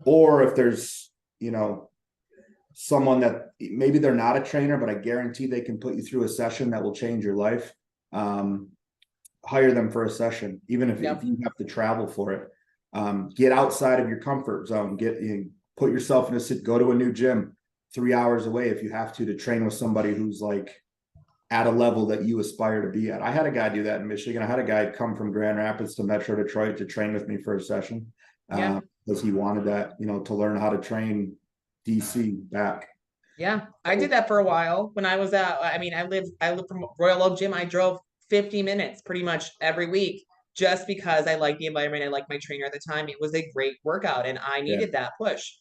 Or if there's, you know, someone that maybe they're not a trainer, but I guarantee they can put you through a session that will change your life. Hire them for a session, even if you have to travel for it. Get outside of your comfort zone. Put yourself in go to a new gym 3 hours away if you have to train with somebody who's like at a level that you aspire to be at. I had a guy do that in Michigan. I had a guy come from Grand Rapids to Metro Detroit to train with me for a session because he wanted that, you know, to learn how to train DC back. Yeah, I did that for a while when I was at, I mean, I lived from Royal Oak Gym. I drove 50 minutes pretty much every week just because I liked the environment. I liked my trainer at the time. It was a great workout and I needed that push.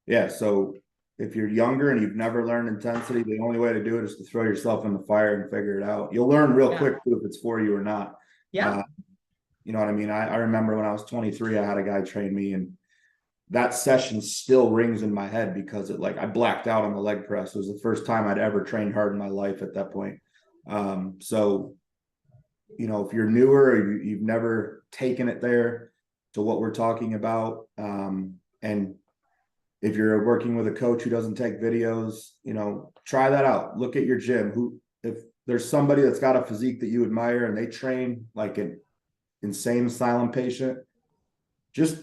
Yeah. So if you're younger and you've never learned intensity, the only way to do it is to throw yourself in the fire and figure it out. You'll learn real quick too if it's for you or not. Yeah. You know what I mean? I remember when I was 23, I had a guy train me, and that session still rings in my head because it, like, I blacked out on the leg press. It was the first time I'd ever trained hard in my life at that point. So, you know, if you're newer or you've never taken it there to what we're talking about, and if you're working with a coach who doesn't take videos, you know, try that out. Look at your gym. If there's somebody that's got a physique that you admire and they train like an insane silent patient, just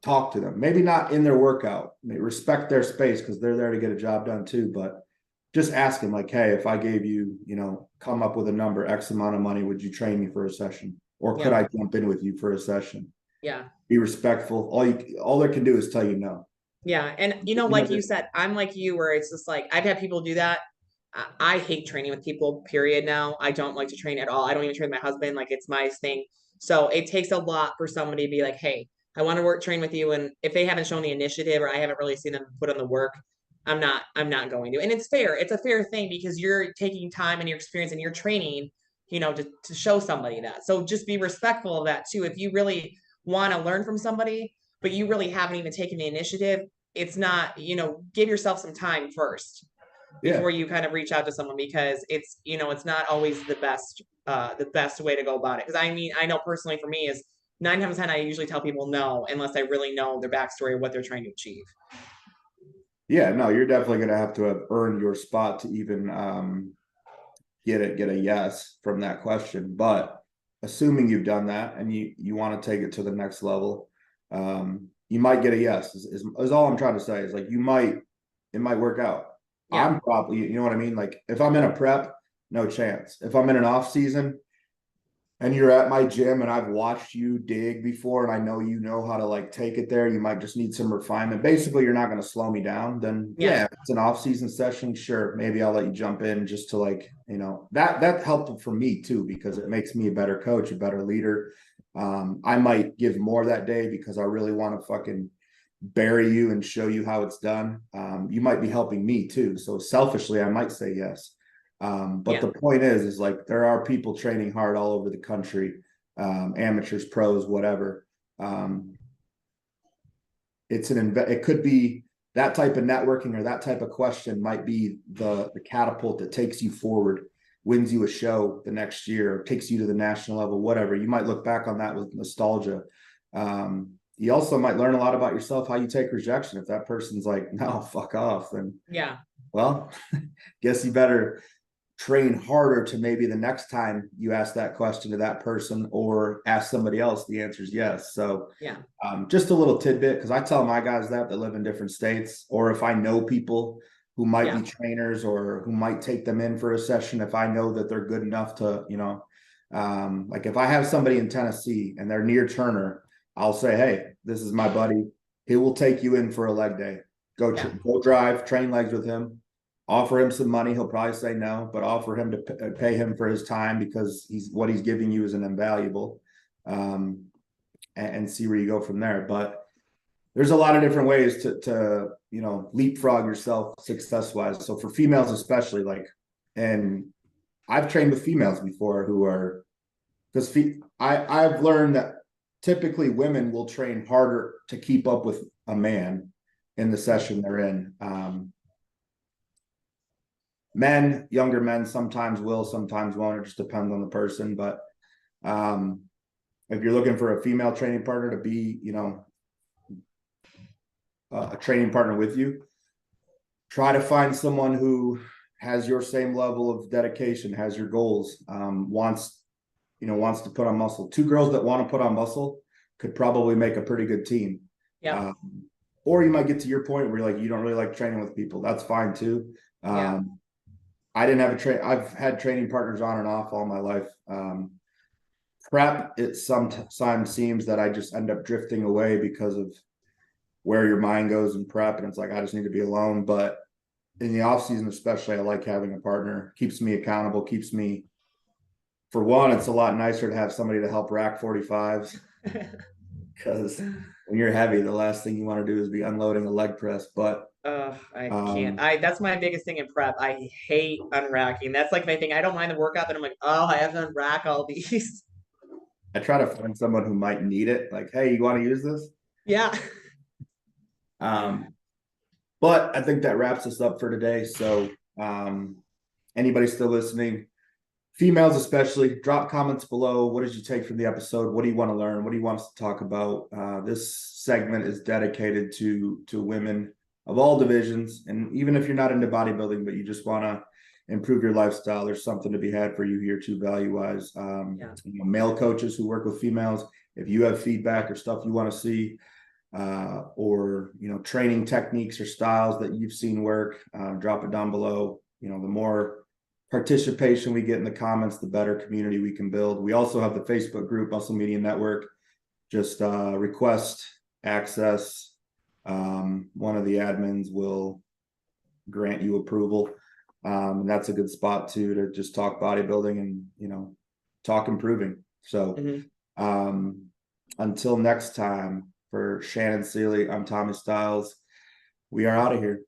talk to them. Maybe not in their workout. Respect their space because they're there to get a job done too. But just ask them, like, hey, if I gave you, you know, come up with a number, X amount of money, would you train me for a session? Or could I jump in with you for a session? Yeah. Be respectful. All they can do is tell you no. Yeah. And, you know, like you said, I'm like you, where it's just like, I've had people do that. I hate training with people, period. Now, I don't like to train at all. I don't even train with my husband. Like, it's my thing. So it takes a lot for somebody to be like, hey, I want to train with you. And if they haven't shown the initiative or I haven't really seen them put in the work, I'm not going to. And it's fair. It's a fair thing because you're taking time and your experience and your training, you know, to show somebody that. So just be respectful of that too. If you really want to learn from somebody, but you really haven't even taken the initiative, it's not, you know, give yourself some time first before you kind of reach out to someone, because it's, you know, it's not always the best way to go about it. Because I mean, I know personally for me is 9 times 10, I usually tell people no, unless I really know their backstory or what they're trying to achieve. Yeah, no, you're definitely going to have earned your spot to even get a yes from that question. But assuming you've done that and you want to take it to the next level, you might get a yes. Is all I'm trying to say is, like, it might work out. I'm probably, you know what I mean? Like, if I'm in a prep no chance. If I'm in an off season and you're at my gym and I've watched you dig before and I know you know how to like take it there, you might just need some refinement. Basically, you're not going to slow me down. Then yeah, if it's an off season session, sure, maybe I'll let you jump in just to like, you know, that helped for me too, because it makes me a better coach, a better leader. I might give more that day because I really want to fucking bury you and show you how it's done. You might be helping me too. So selfishly, I might say yes. But the point is like there are people training hard all over the country, amateurs, pros, whatever. It could be that type of networking or that type of question might be the catapult that takes you forward, wins you a show the next year, takes you to the national level, whatever. You might look back on that with nostalgia. You also might learn a lot about yourself, how you take rejection. If that person's like, no, fuck off, then well, guess you better train harder to maybe the next time you ask that question to that person or ask somebody else, the answer is yes. So just a little tidbit, because I tell my guys that live in different states, or if I know people who might be trainers or who might take them in for a session, if I know that they're good enough to, you know, like if I have somebody in Tennessee and they're near Turner, I'll say, hey, this is my buddy. He will take you in for a leg day. Go drive, train legs with him. Offer him some money. He'll probably say no, but offer him to pay him for his time, because what he's giving you is an invaluable, and see where you go from there. But there's a lot of different ways to you know, leapfrog yourself success wise. So for females especially, like, and I've trained with females before who are, because I've learned that typically women will train harder to keep up with a man in the session they're in. Men, younger men, sometimes will, sometimes won't. It just depends on the person. But if you're looking for a female training partner to be, you know, a training partner with you, try to find someone who has your same level of dedication, has your goals, wants to put on muscle. Two girls that want to put on muscle could probably make a pretty good team. Or you might get to your point where you're like, you don't really like training with people. That's fine too. I didn't have I've had training partners on and off all my life. Prep, it sometimes seems that I just end up drifting away because of where your mind goes in prep. And it's like, I just need to be alone. But in the off season, especially, I like having a partner. Keeps me accountable, keeps me, for one, it's a lot nicer to have somebody to help rack 45s, because when you're heavy, the last thing you want to do is be unloading a leg press. But I can't. That's my biggest thing in prep. I hate unracking. That's like my thing. I don't mind the workout, but I'm like, oh, I have to unrack all these. I try to find someone who might need it. Like, hey, you want to use this? Yeah. But I think that wraps us up for today. So anybody still listening, females especially, drop comments below. What did you take from the episode? What do you want to learn? What do you want us to talk about? This segment is dedicated to women of all divisions. And even if you're not into bodybuilding, but you just want to improve your lifestyle, there's something to be had for you here too, value-wise. You know, male coaches who work with females, if you have feedback or stuff you want to see, or, you know, training techniques or styles that you've seen work, drop it down below. You know, the more participation we get in the comments, the better community we can build. We also have the Facebook group, Muscle Media Network. Just request access. One of the admins will grant you approval. And that's a good spot too, to just talk bodybuilding and, you know, talk improving. So until next time, for Shannon Seeley, I'm Tommy Styles. We are out of here.